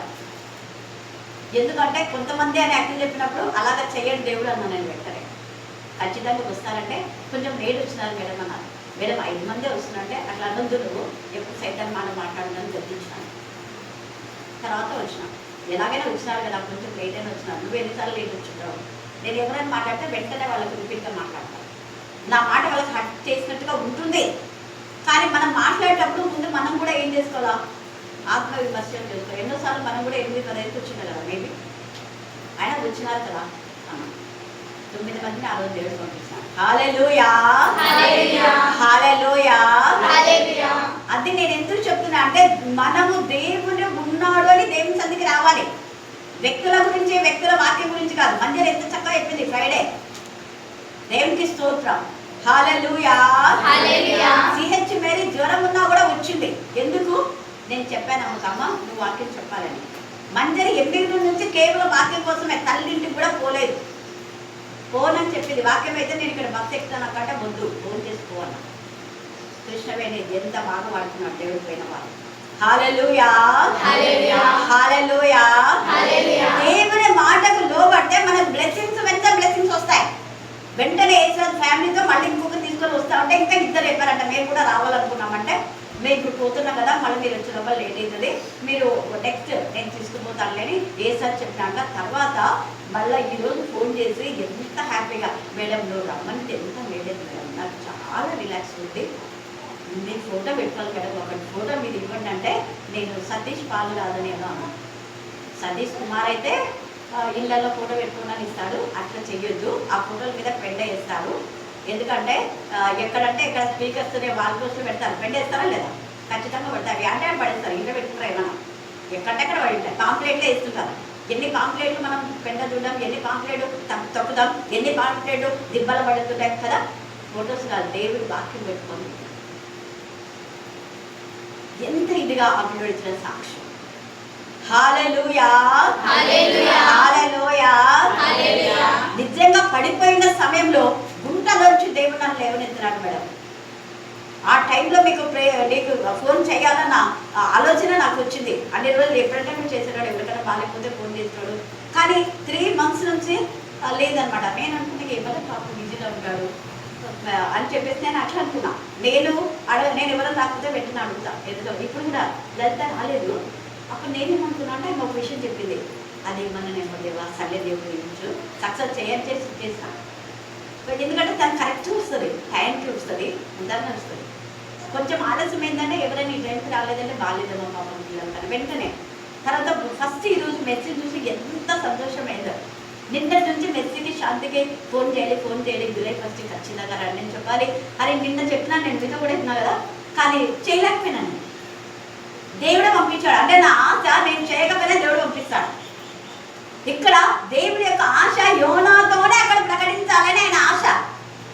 ఎందుకంటే కొంతమంది అని యాక్టివ్ చెప్పినప్పుడు అలాగా చేయండి దేవుడు అన్నా. నేను వెంటనే ఖచ్చితంగా వస్తారంటే కొంచెం లేట్ వచ్చినారు మేడం అన్నారు. మేడం 5 మంది వస్తున్నారంటే అట్లా అనొద్దు, నువ్వు ఎప్పుడు సైతం మాట్లాడదని గర్తించాను. తర్వాత వచ్చిన ఎలాగైనా వచ్చినారు కదా, కొంచెం లేట్ అయినా వచ్చినారు. నువ్వు ఎన్నిసార్లు లేట్ వచ్చుంటావు? నేను ఎవరైనా మాట్లాడితే వెంటనే వాళ్ళకి రిపీట్గా మాట్లాడతాను. నా మాట వాళ్ళకి హర్ట్ చేసినట్టుగా ఉంటుంది. కానీ మనం మాట్లాడేటప్పుడు ముందు మనం కూడా ఏం చేసుకోవాలా, ఆత్మవిమర్శనం చేసుకోవాలి. ఎన్నోసార్లు మనం కూడా 8-10 వచ్చింది కదా, మేబీ ఆయన వచ్చినారు కదా. 9 మందిని ఆ రోజు దేవుడు పంపిస్తాను. హల్లెలూయా, హల్లెలూయా. అది నేను ఎందుకు చెప్తున్నా అంటే, మనము దేవుడు ఉన్నాడు అని దేవుని సన్నిధికి రావాలి. వ్యక్తుల గురించి, వ్యక్తుల వాక్యం గురించి కాదు. మందిరం ఎంత చక్కగా చెప్పింది ఫ్రైడే. దేవునికి స్తోత్రం. హల్లెలూయా. సిహెచ్ మేరీ జ్వరం ఉన్నా కూడా వచ్చింది. ఎందుకు? నేను చెప్పాను అమ్మకమ్మ, నువ్వు వాక్యం చెప్పాలని. మంజరి 8 నుంచి కేవలం వాక్యం కోసమే, తల్లింటికి కూడా పోలేదు. పోనని చెప్పింది. వాక్యం అయితే నేను ఇక్కడ బస్సు ఎక్కుతాను అక్కడ వద్దు, ఫోన్ చేసుకోవాల. కృష్ణవేణి ఎంత బాగా వాడుతున్నాడు దేవుడి పైన వాళ్ళు. హల్లెలూయా, హల్లెలూయా. దేవుని మాటకు లోబడితే మనకు బ్లెస్సింగ్స్ వెంట బ్లెస్సింగ్స్ వస్తాయి. వెంటనే ఫ్యామిలీతో మళ్ళీ ఇంకొక తీసుకొని వస్తా ఉంటే ఇంకా ఇద్దరు చెప్పారంట, మేము కూడా రావాలనుకున్నామంటే, మేము ఇప్పుడు పోతున్నాం కదా, మళ్ళీ మీరు వచ్చినప్పుడు లేట్ అవుతుంది, మీరు నెక్స్ట్ నేను తీసుకుపోతానులేని సార్ చెప్పినాక తర్వాత మళ్ళీ ఈరోజు ఫోన్ చేసి ఎంత హ్యాపీగా, మేడం నువ్వు రమ్మంటే ఎంత లేట్ మేడం, నాకు చాలా రిలాక్స్ ఉంది, నేను ఫోటో పెట్టుకోవాలి మేడం, ఒకటి ఫోటో మీరు ఇవ్వండి అంటే, నేను సతీష్ పాలు కాదని అన్నాను. సతీష్ కుమార్ అయితే ఇళ్ళల్లో ఫోటో పెట్టుకున్నాను ఇస్తాడు, అట్లా చెయ్యొద్దు. ఆ ఫోటోల మీద పెండ వేస్తారు. ఎందుకంటే ఎక్కడంటే ఇక్కడ స్పీకర్స్ వాళ్ళ కోసం పెడతారు. పెండ వేస్తారా లేదా? ఖచ్చితంగా పెడతారు. అంటే పడేస్తారు. ఇంట్లో పెట్టుకుంటారు. ఏమన్నా ఎక్కడెక్కడ పడి ఉంటాయి. పాంప్లెట్లే ఇస్తుంటారు. ఎన్ని పాంప్లెట్లు మనం పెండ చూద్దాం, ఎన్ని పాంప్లెట్లు తొక్కుదాం, ఎన్ని పాంప్లెట్లు దిబ్బలు పడుతుంటాయి కదా. ఫొటోస్ కాదు, దేవుడి వాక్యం పెట్టుకొని ఎంత ఇదిగా అభివృద్ధి సాక్ష్యం. హల్లెలూయా, హల్లెలూయా. నిజంగా పడిపోయిన సమయంలో గుంటలోంచి దేవుడు నన్ను లేవనెత్తినాడు మేడం. ఆ టైంలో నీకు ఫోన్ చేయాలన్న ఆలోచన నాకు వచ్చింది. అన్ని రోజులు ఎప్పుడంటే నువ్వు చేసేవాడు, ఎవరికైనా బాగాలేకపోతే ఫోన్ చేస్తాడు. కానీ 3 months నుంచి లేదనమాట. నేను అనుకున్నా ఎవరైనా పాపం బిజీలో ఉంటాడు అని చెప్పేసి నేను అట్లా అనుకున్నా. నేను ఎవరైనా రాకపోతే వెంటనే అడుగుతా. ఎందుకో ఇప్పుడు కూడా లలిత రాలేదు. అప్పుడు నేనేమనుకున్నా అంటే ఒక విషయం చెప్పింది, అది మన నేను దేవా సర్లే దేవుడు గురించి సక్సెస్ చేస్తాను. ఎందుకంటే తను కరెక్ట్ వస్తుంది, టైంకి వస్తుంది, ముందరనే వస్తుంది. కొంచెం ఆలస్యం ఏంటంటే ఎవరైనా ఈ టైంకి రాలేదంటే బాగాలేదేమో పాపం పిల్లలు వెంటనే. తర్వాత ఫస్ట్ ఈరోజు మెసేజ్ చూసి ఎంత సంతోషమైందో. నిన్నటి నుంచి మెస్సీకి శాంతికి ఫోన్ చేయాలి జూలై 1 ఖచ్చితంగా రండి నేను చెప్పాలి. అరే నిన్న చెప్పినా, నేను మీతో కూడా చెప్పినా కదా, కానీ చేయలేకపోయినాను. దేవుడే పంపించాడు. అంటే నా ఆశ నేను చేయకపోయినా దేవుడు పంపిస్తాడు. ఇక్కడ దేవుడి యొక్క ఆశ యోనాతోనే అక్కడ ప్రకటించాలని ఆయన ఆశ.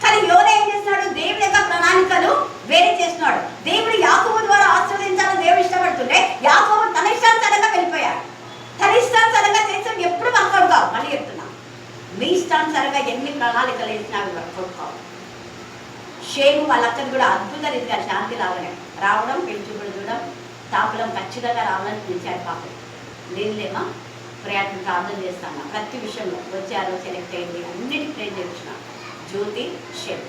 కానీ యోనా ఏం చేస్తున్నాడు? దేవుడి యొక్క ప్రణాళికలు వేరే చేస్తున్నాడు. దేవుడు యాకోబు ద్వారా ఆశీర్వదించాలని దేవుడు ఇష్టపడుతుంటే యాకోబు తన ఇష్టానుసారంగా వెళ్ళిపోయాడు. తన ఇష్టానుసారంగా చేసి ఎప్పుడు వర్కౌట్ కావు. మళ్ళీ చెప్తున్నా, మీ ఇష్టానుసారంగా ఎన్ని ప్రణాళికలు వేసినా వర్కౌట్ కావు. షేము వాళ్ళక్కడికి కూడా అద్భుత రీతిగా శాంతి రావడం, పెంచుబడి చూడడం, తాపలం ఖచ్చితంగా రావాలని పిలిచాడు. పాపం లేదులేమా ప్రయత్నం ప్రార్థన చేస్తాను. ప్రతి విషయంలో వచ్చారో సెలెక్ట్ అయింది, అన్నిటికీ ప్రేర్ చేయించిన. జ్యోతి షేమ్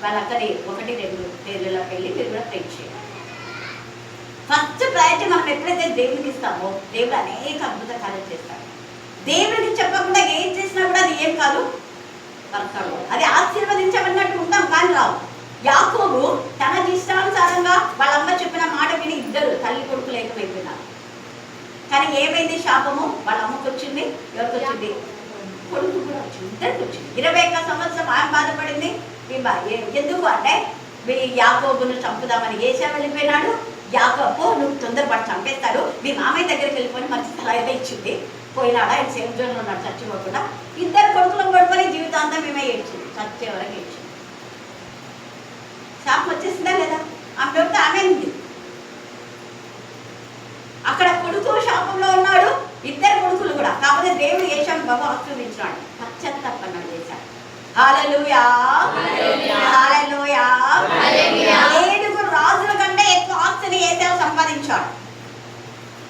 వాళ్ళక్కడి 1-2 పేర్లలోకి వెళ్ళి మీరు కూడా ప్రేర్ చేయాలి. ఫస్ట్ ప్రయారిటీ మనం ఎప్పుడైతే దేవుడికి ఇస్తామో దేవుడు అనేక అద్భుత కార్యాలు చేస్తాడు. దేవుడికి చెప్పకుండా ఏం చేసినా కూడా అది ఏం కాదు, వర్కౌట్. అది ఆశీర్వదించబడినట్టు ఉంటాం కానీ రావు. యాకోబు తన ఇష్టానుసారంగా వాళ్ళమ్మ చెప్పిన మాట విని ఇద్దరు తల్లి కొడుకులు ఏకమైపోయినారు. కానీ ఏమైంది? శాపము వాళ్ళ అమ్మకు వచ్చింది. ఎవరికి వచ్చింది? కొడుకు కూడా వచ్చింది. ఇద్దరికి వచ్చింది. 21 సంవత్సరం ఆమె బాధపడింది. ఎందుకు అంటే యాకోబును చంపుదామని ఏసా వెళ్ళిపోయినాడు. యాకోబు నువ్వు తొందరపడి చంపేస్తాడు, మీ మామయ్య దగ్గరికి వెళ్ళిపోయి మంచి స్థలం అయితే ఇచ్చింది. పోయినాడా? ఆయన సేఫ్ జోన్లో ఉన్నాడు చచ్చిపోకుండా. ఇద్దరు కొడుకులను పట్టుకొని జీవితాంతం మేమే ఏడ్చింది, చచ్చే వరకు ఏడ్చింది. శాపం వచ్చేసిందా లేదా? ఆమె చెప్తే ఆమె ఉంది. అక్కడ కొడుకు శాపంలో ఉన్నాడు, ఇద్దరు కొడుకులు కూడా. కాకపోతే దేవుడు ఏషాను బాబు ఆశీర్వదించినాడు, పశ్చాత్తాపన్నాడు చేశాడు. హల్లెలూయా, హల్లెలూయా. 7 రాజుల కంటే ఎక్కువ ఆస్తిని ఏసావు సంపాదించాడు.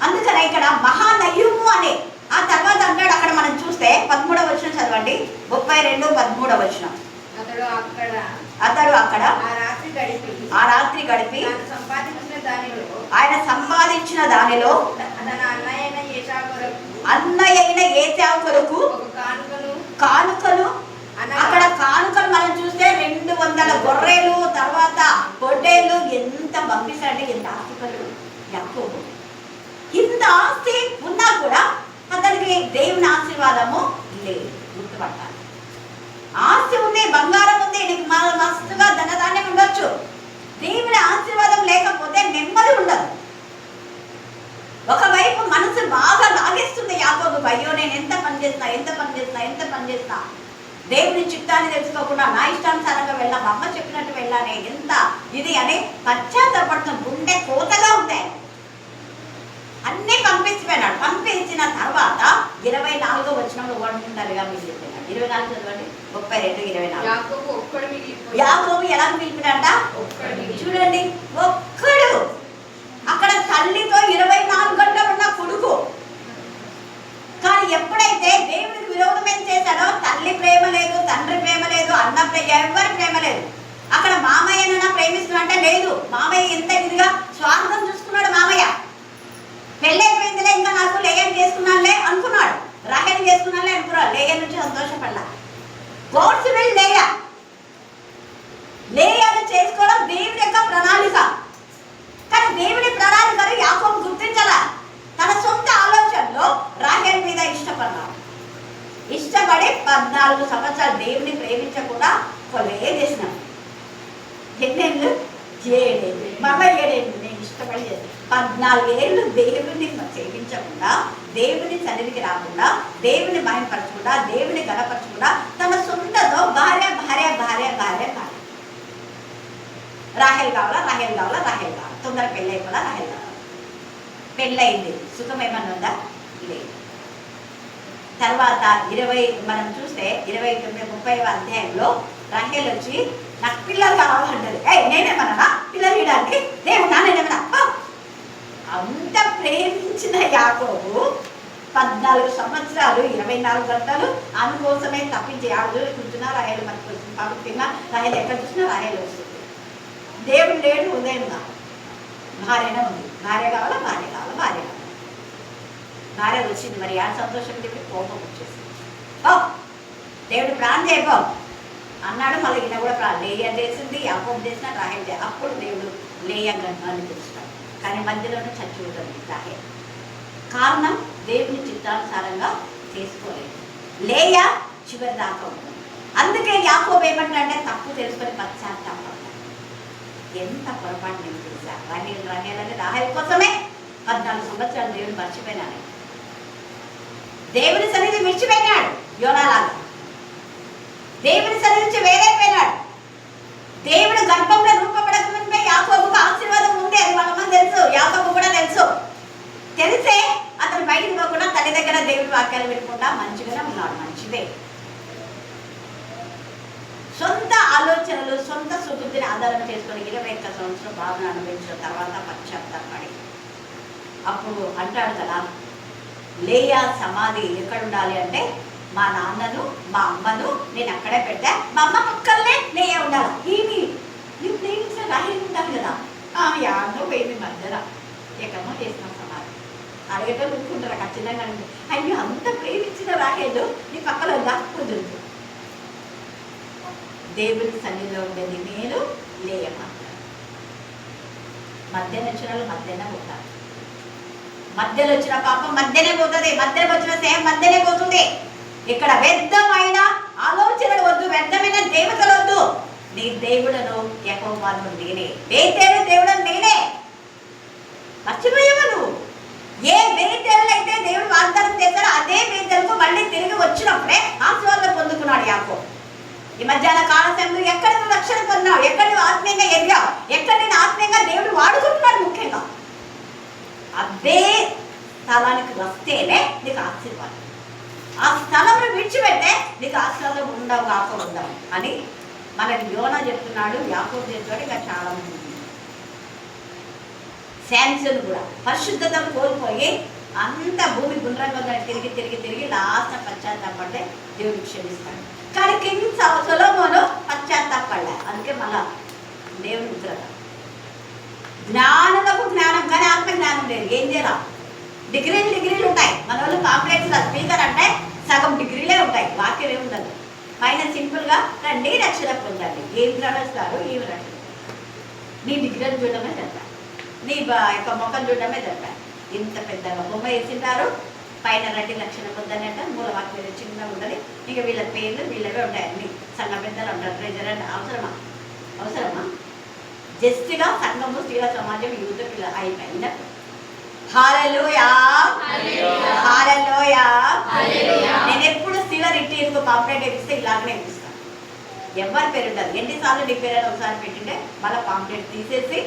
అందుకనే ఇక్కడ మహానయుము అనే ఆ తర్వాత అంటాడు. అక్కడ మనం చూస్తే 13వ వచనం చదవండి. 32-13వ వచనం. అతడు అక్కడ ఆ రాత్రి రాత్రి గడిపి ఆయన సంపాదించిన దానిలో అన్నయ్య అయిన ఏశావు కొరకు కానుకలు. అక్కడ కానుకలు మనం చూస్తే 200 గొర్రెలు, తర్వాత పొట్టేళ్ళు, ఎంత పంపిస్తారంటే ఎంత ఆస్తిపరుడు యాకోబు. ఇంత ఆస్తి ఉన్నా కూడా అతనికి దేవుని ఆశీర్వాదము లేదు. గుర్తుపట్టాలి. ఆస్తి ఉంది, బంగారం ఉంది, నీకు మస్తుగా ధనధాన్యం ఉండొచ్చు, దేవుని ఆశీర్వాదం లేకపోతే నెమ్మది ఉండదు. ఒకవైపు మనసు బాగా లాగేస్తుంది యాకోబుకు, అయ్యో నేను ఎంత పని చేస్తా, దేవుని చిత్తాన్ని తెలుసుకోకుండా నా ఇష్టానుసారంగా వెళ్ళా, మా అమ్మ చెప్పినట్టు వెళ్ళానే, ఎంత ఇది అని పశ్చాత్తపడుతుంది. గుండె కోతగా ఉంటాయి. అన్నీ పంపించిపోయినాడు. పంపించిన తర్వాత 24వ వచనంలో ఓడుకుంటారుగా మీరు చెప్పినాడు. 24 చదవండి. 32, 24. యాకోబు ఎలా మిగిలిపోయాడ? చూడండి, ఒక్కడు. అక్కడ తల్లితో 24 గంటలు ఉన్న కొడుకు. కానీ ఎప్పుడైతే దేవుడికి విరోధం చేశాడో, తల్లి ప్రేమ లేదు, తండ్రి ప్రేమ లేదు, అన్న ఎవరి ప్రేమ లేదు. అక్కడ మామయ్యనైనా ప్రేమిస్తున్నట్టే లేదు. మామయ్య ఎంత ఇదిగా స్వార్థం చూసుకున్నాడు. మామయ్య పెళ్ళైపోయిందిలే, ఇంకా నాకు లేయని చేసుకున్నానులే అనుకున్నాడు, రాహేలు చేసుకున్నానులే అనుకున్నాడు. లేయ నుంచి సంతోషపడ్డా. గోడ్స్ విల్ లేయను చేసుకోవడం దేవుడి యొక్క ప్రణాళిక. కానీ దేవుడి ప్రణాళికను యాకోబు గుర్తించాల. తన సొంత ఆలోచనలో రాహేల్ మీద ఇష్టపడ్డాడు. ఇష్టపడి 14 సంవత్సరాలు దేవుని ప్రేమించకుండా కొలే చేసినాడు. ఎన్నేళ్ళు? 7 ఏళ్ళు. మళ్ళీ 7 ఏళ్ళు నేను ఇష్టపడి 14 ఏళ్ళు దేవుని సేవించకుండా, దేవుని సన్నిధికి రాకుండా, దేవుని మహిమపరచకుండా, దేవుని గణపరచకుండా తన సొంతతో భార్య రాహేల్ కావాలా, తొందర పెళ్ళి అయిపోదా, రాహేల్ కావాలా. పెళ్ళయింది, సుఖం ఏమన్నా ఉందా? లేదు. తర్వాత 20 మనం చూస్తే 29, 30వ అధ్యాయంలో రాహేల్ వచ్చి నాకు పిల్లలు కావాలంటది. నేనేమన్నా పిల్లలు ఇవ్వడానికి? దేవుడు నేనేమన్నా? అంత ప్రేమించిన యాకోబు 14 సంవత్సరాలు 24 గంటలు అందుకోసమే తప్పించి ఆడు కూర్చున్నా రాహేలు మనకు వస్తుంది, పడుతున్నా రాహేలు, ఎక్కడ చూసినా రాహేలు వస్తుంది. దేవుడు లేడు, ఉదయంగా భార్యనే ఉంది. భార్య కావాలా. భార్య వచ్చింది. మరి ఆ సంతోషం చెప్పి కోపం వచ్చేసింది. దేవుడు ప్రాణం చేయపో అన్నాడు. మళ్ళీ ఈయన కూడా లేయ చేసింది, యాకోబు చేసిన, రాహేల్ చేసి. అప్పుడు దేవుడు లేయ గర్భాన్ని తెచ్చినాడు. కానీ మధ్యలోనే చచ్చి ఉంటుంది రాహేల్. కారణం దేవుని చిత్తానుసారంగా చేసుకోలేదు. లేయ చివరి దాకా ఉంటుంది. అందుకే యాకోబు ఏమంటాడంటే తప్పు తెలుసుకొని పశ్చాత్తాపడ్డాడు. ఎంత పొరపాటు నేను చేశా. రాహేల్ అంటే రాహేల్ కోసమే 14 సంవత్సరాలు దేవుని మర్చిపోయినాడు. దేవుని సన్నిధి మిర్చిపోయినాడు. యోనాలాగా దేవుని సన్నిధి నుంచి వేరైపోయినాడు. దేవుడు గర్భంలో రూపపడక ముందే యాకోబుకు ఆశీర్వాదం ఉంది. అది మనమని తెలుసు, యాకోబు కూడా తెలుసు. తెలిసే అతను బయటకు పోకుండా తల్లి దగ్గర దేవుడి వాక్యాలు పెట్టుకుంటా మంచిగానే ఉన్నాడు. మంచిదే. సొంత ఆలోచనలు, సొంత సుబుద్ధిని ఆధారం చేసుకొని 21 సంవత్సరం బాధను అనుభవించిన తర్వాత పశ్చాత్తాపడి అప్పుడు అంటాడు కదా, లేయా సమాధి ఎక్కడ ఉండాలి అంటే మా నాన్నను మా అమ్మను నేను అక్కడే పెట్టా, మా అమ్మ పక్కనే లేయా ఉండాలి. నీవు ప్రేమించిన రాహేల్ ఉండాలి కదా. యాదో పోయింది మధ్యలో ఎక్కడో చేసిన సమాధి. అడిగేటో ఊరుకుంటారు ఖచ్చితంగా. అయ్యో అంత ప్రేమించిన రాహేలు నీ పక్కన ఉందా? కుదురుతుంది. దేవుని సన్నిధిలో ఉండేది నేను, లేయ మాత్రం. మధ్యన వచ్చిన వాళ్ళు మధ్యనే పోతారు. మధ్యలో వచ్చిన పాపం మధ్యనే పోతుంది. మధ్యలో వచ్చిన సేవ మధ్యనే పోతుంది. ఇక్కడ వ్యర్థమైన ఆలోచనలు వద్దు, వ్యర్థమైన దేవతలు వద్దు. నీ దేవుడను యెహోవాను నేనే, బేతేలు దేవుడను నేనే. మర్చిపోయావా నువ్వు? ఏ బేతేలు అయితే దేవుడు వాగ్దానం చేశాడో అదే బేతేలకు మళ్ళీ తిరిగి వచ్చినప్పుడే ఆశీర్వాదం పొందుకున్నాడు యాకోబు. ఈ మధ్యాహ్న కాల సమయంలో ఎక్కడ నువ్వు రక్షణ పొందావు, ఎక్కడ నువ్వు ఆత్మీయంగా ఎదిగావు, ఎక్కడ నేను ఆత్మీయంగా దేవుడు వాడుకుంటున్నాడు. ముఖ్యంగా అదే స్థలానికి వస్తేనే నీకు ఆశీర్వాదం. ఆ స్థలంలో విడిచిపెట్టే నీకు ఆశీర్వాదం ఉండవు కాకుండా అని మనకి యోనా చెప్తున్నాడు. యాకోబు చెప్తాడు. ఇంకా చాలా మంది శాంసన్ కూడా పరిశుద్ధతను కోల్పోయి అంత భూమి గుండ్రంగా తిరిగి లాస్ట్ పశ్చాత్తాపడితే దేవుడు క్షమిస్తాడు. కానీ కింగ్ సొలొమోను పశ్చాత్తాపడలే. అందుకే మళ్ళా దేవుని ఉగ్రత. జ్ఞానులకు జ్ఞానం కానీ ఆత్మ జ్ఞానం లేదు. ఏం చేయాలా? డిగ్రీలు ఉంటాయి. మన వాళ్ళు కాంప్లెక్స్లో స్పీకర్ అంటే సగం డిగ్రీలే ఉంటాయి, వాక్యం ఏముండదు. పైన సింపుల్గా రండి రక్షణ పొందండి. ఏం ప్రవేశిస్తారు? ఏమి రక్షణ? నీ డిగ్రీలు చూడడమే జరుగుతాయి, నీ యొక్క ముఖం చూడడమే జరుగుతాయి. ఇంత పెద్దగా బొమ్మ వేసింటారు, పైన రండి రక్షణ పొందని అంటే మూల వాక్యం చిన్నగా ఉంటుంది. ఇక వీళ్ళ పేర్లు వీళ్ళవే ఉంటాయి. అన్ని సంఘ పెద్దలు ఉంటారు, ట్రెజర్ అంటే అవసరమా? జస్ట్గా సంఘము, స్త్రీల సమాజం, యూత్ పిల్ల అయిపోయినట్టు. హల్లెలూయా, హల్లెలూయా. నేను ఎప్పుడు స్త్రీల రిట్రీట్కు పాంప్లెట్ ఇస్తే ఇలాగనే ఇస్తాను. ఎవరి పేరు ఉండదు. ఎన్నిసార్లు నీ పేరు ఒకసారి పెట్టింటే మళ్ళీ పాంప్లెట్ తీసేసి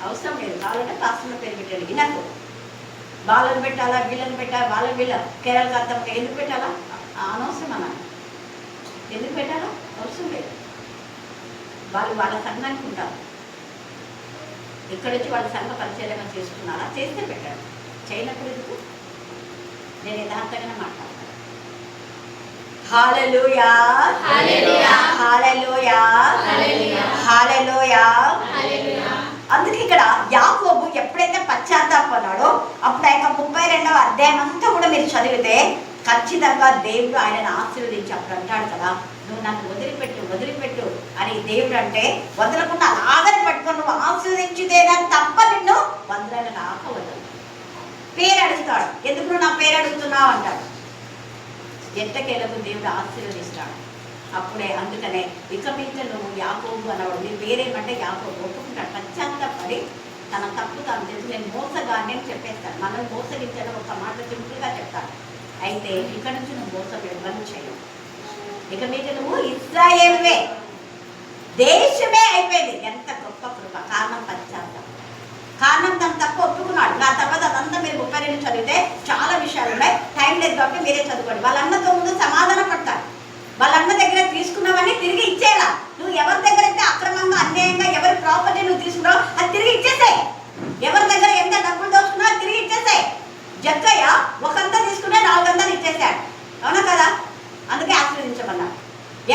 అవసరం లేదు. కావాలంటే కాస్తున్న పేరు పెట్టండి. నాకు వాళ్ళని పెట్టాలా, వీళ్ళని పెట్టాలా, వీళ్ళ కేరళ అర్థం ఎందుకు పెట్టాలా? అనవసరం అన్న. ఎందుకు పెట్టాలా? అవసరం లేదు. వాళ్ళు వాళ్ళ సంఘానికి ఉంటారు. ఇక్కడ వచ్చి వాళ్ళ సంఘ పరిచయం చేసుకున్నారా? చేస్తే పెట్టారు. చేయనప్పుడు ఎందుకు? నేను యథార్థంగానే మాట్లాడతాను. హల్లెలూయా, హల్లెలూయా, హల్లెలూయా, హల్లెలూయా. అందుకే ఇక్కడ యాకోబు ఎప్పుడైతే పశ్చాత్తాపడ్డాడో అప్పుడు ఆ యొక్క 32వ అధ్యాయం అంతా కూడా మీరు చదివితే ఖచ్చితంగా దేవుడు ఆయనను ఆశీర్వదించి అప్పుడు అంటాడు కదా, నువ్వు నన్ను వదిలిపెట్టు అని. దేవుడు అంటే వదలకుండా అలాగని పట్టుకొని నువ్వు ఆశీర్వదించితేనని తప్ప నిన్ను వదలని ఆపవద్దు. పేరు అడుగుతాడు. ఎందుకు నువ్వు నా పేరు అడుగుతున్నావు అంటాడు. ఎట్టకేలకు దేవుడు ఆశీర్వదిస్తాడు. అప్పుడే అందుకనే ఇక మీద నువ్వు యాకోబు అన్నవాడు. నీ పేరేమంటే యాకోబు. ఒప్పుకుంటాడు, పశ్చాత్తాపడి తన తప్పు తాను తెలిసి నేను మోసగాన్ని అని చెప్పేస్తాను. మనం మోసగించడం ఒక మాట సింపుల్గా చెప్తాను. అయితే ఇక్కడ నుంచి నువ్వు మోసం ఎవరు చేయవు. ఇక మీద నువ్వు ఇశ్రాయేలువే, దేశమే అయిపోయింది. ఎంత గొప్ప కృప! కారణం పశ్చాత్తాపం. కారణం తన తప్పు ఒప్పుకున్నాడు. నా తర్వాత అదంతా మీరు 32 చదివితే చాలా విషయాలు ఉన్నాయి. టైం లేదు కాబట్టి మీరే చదువుకోండి. వాళ్ళన్నతో ముందు సమాధాన పడతారు. వాళ్ళన్న దగ్గర తీసుకున్నావని తిరిగి ఇచ్చేలా. నువ్వు ఎవరి దగ్గర అయితే అక్రమంగా అన్యాయంగా ఎవరి ప్రాపర్టీ నువ్వు తీసుకున్నావు అది తిరిగి ఇచ్చేసాయి. ఎవరి దగ్గర ఎంత డబ్బులు దోచుకున్నావు అది తిరిగి ఇచ్చేసాయి. జక్కయ్య ఒకంతా తీసుకున్నా 400 ఇచ్చేసాడు. అవునా కదా? అందుకే ఆశీర్వదించమన్నా.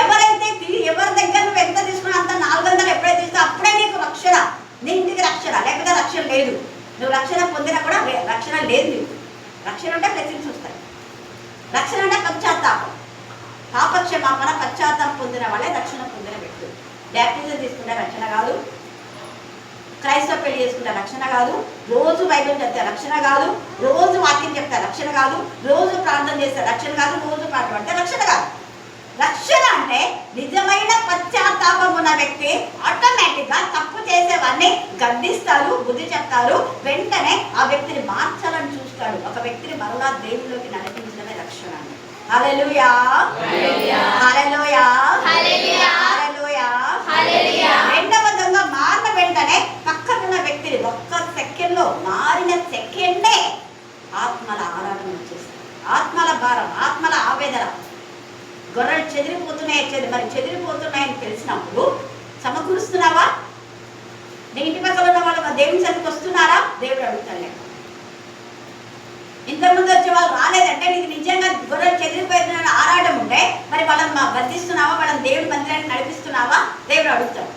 ఎవరైతే ఎవరి దగ్గర నువ్వు ఎంత తీసుకున్నా అంత 400 ఎప్పుడైతే తీసుకున్నా అప్పుడే నీకు రక్షణ, నీ ఇంటికి రక్షణ. లేకపోతే రక్షణ లేదు. నువ్వు రక్షణ పొందినా కూడా రక్షణ లేదు. నీకు రక్షణ ఉంటే బ్లెస్సింగ్స్ వస్తాయి. రక్షణ అంటే పశ్చాత్తాపం, పాపక్షమాపణ, పశ్చాత్తాపం పొందిన వాళ్ళే రక్షణ పొందిన వ్యక్తులు. బ్యాప్టిజం తీసుకుంటే రక్షణ కాదు, క్రైస్తవ పెళ్లి చేసుకుంటే రక్షణ కాదు, రోజు బైబిల్ చెప్తే రక్షణ కాదు, రోజు వాక్యం చెప్తే రక్షణ కాదు, రోజు ప్రార్థన చేస్తే రక్షణ కాదు, రోజు పాట పడితే రక్షణ కాదు. రక్షణ అంటే నిజమైన పశ్చాత్తాపం ఉన్న వ్యక్తి ఆటోమేటిక్గా తప్పు చేసేవాడిని గద్దిస్తారు, బుద్ధి చెప్తారు, వెంటనే ఆ వ్యక్తిని మార్చాలని చూస్తాడు. ఒక వ్యక్తిని మరలా దేవుళ్ళలోకి నడిపించడమే రక్షణ. హల్లెలూయా, హల్లెలూయా, హల్లెలూయా, హల్లెలూయా. రెండవ విధంగా మారిన వెంటనే పక్కనున్న వ్యక్తిని ఒక్క సెకండ్లో మారిన సెకండే ఆత్మల ఆరాధన వచ్చేస్తుంది. ఆత్మల భారం, ఆత్మల ఆవేదన. గొర్రెలు చెదిరిపోతున్నాయని తెలిసినప్పుడు సమకూరుస్తున్నావా? నీ ఇంటి పక్కన ఉన్న వాళ్ళు దేవుని సన్నిధికి వస్తున్నారా? దేవుడు అడుగుతాడు. ఇంతకుముందు వచ్చే వాళ్ళు రాలేదంటే నీకు నిజంగా గొర్రెలు చెదిరిపోతున్న ఆరాటం ఉంటే మరి వాళ్ళని వర్తిస్తున్నావా? వాళ్ళని దేవుడి మందిరాన్ని నడిపిస్తున్నావా? దేవుడు అడుగుతాడు.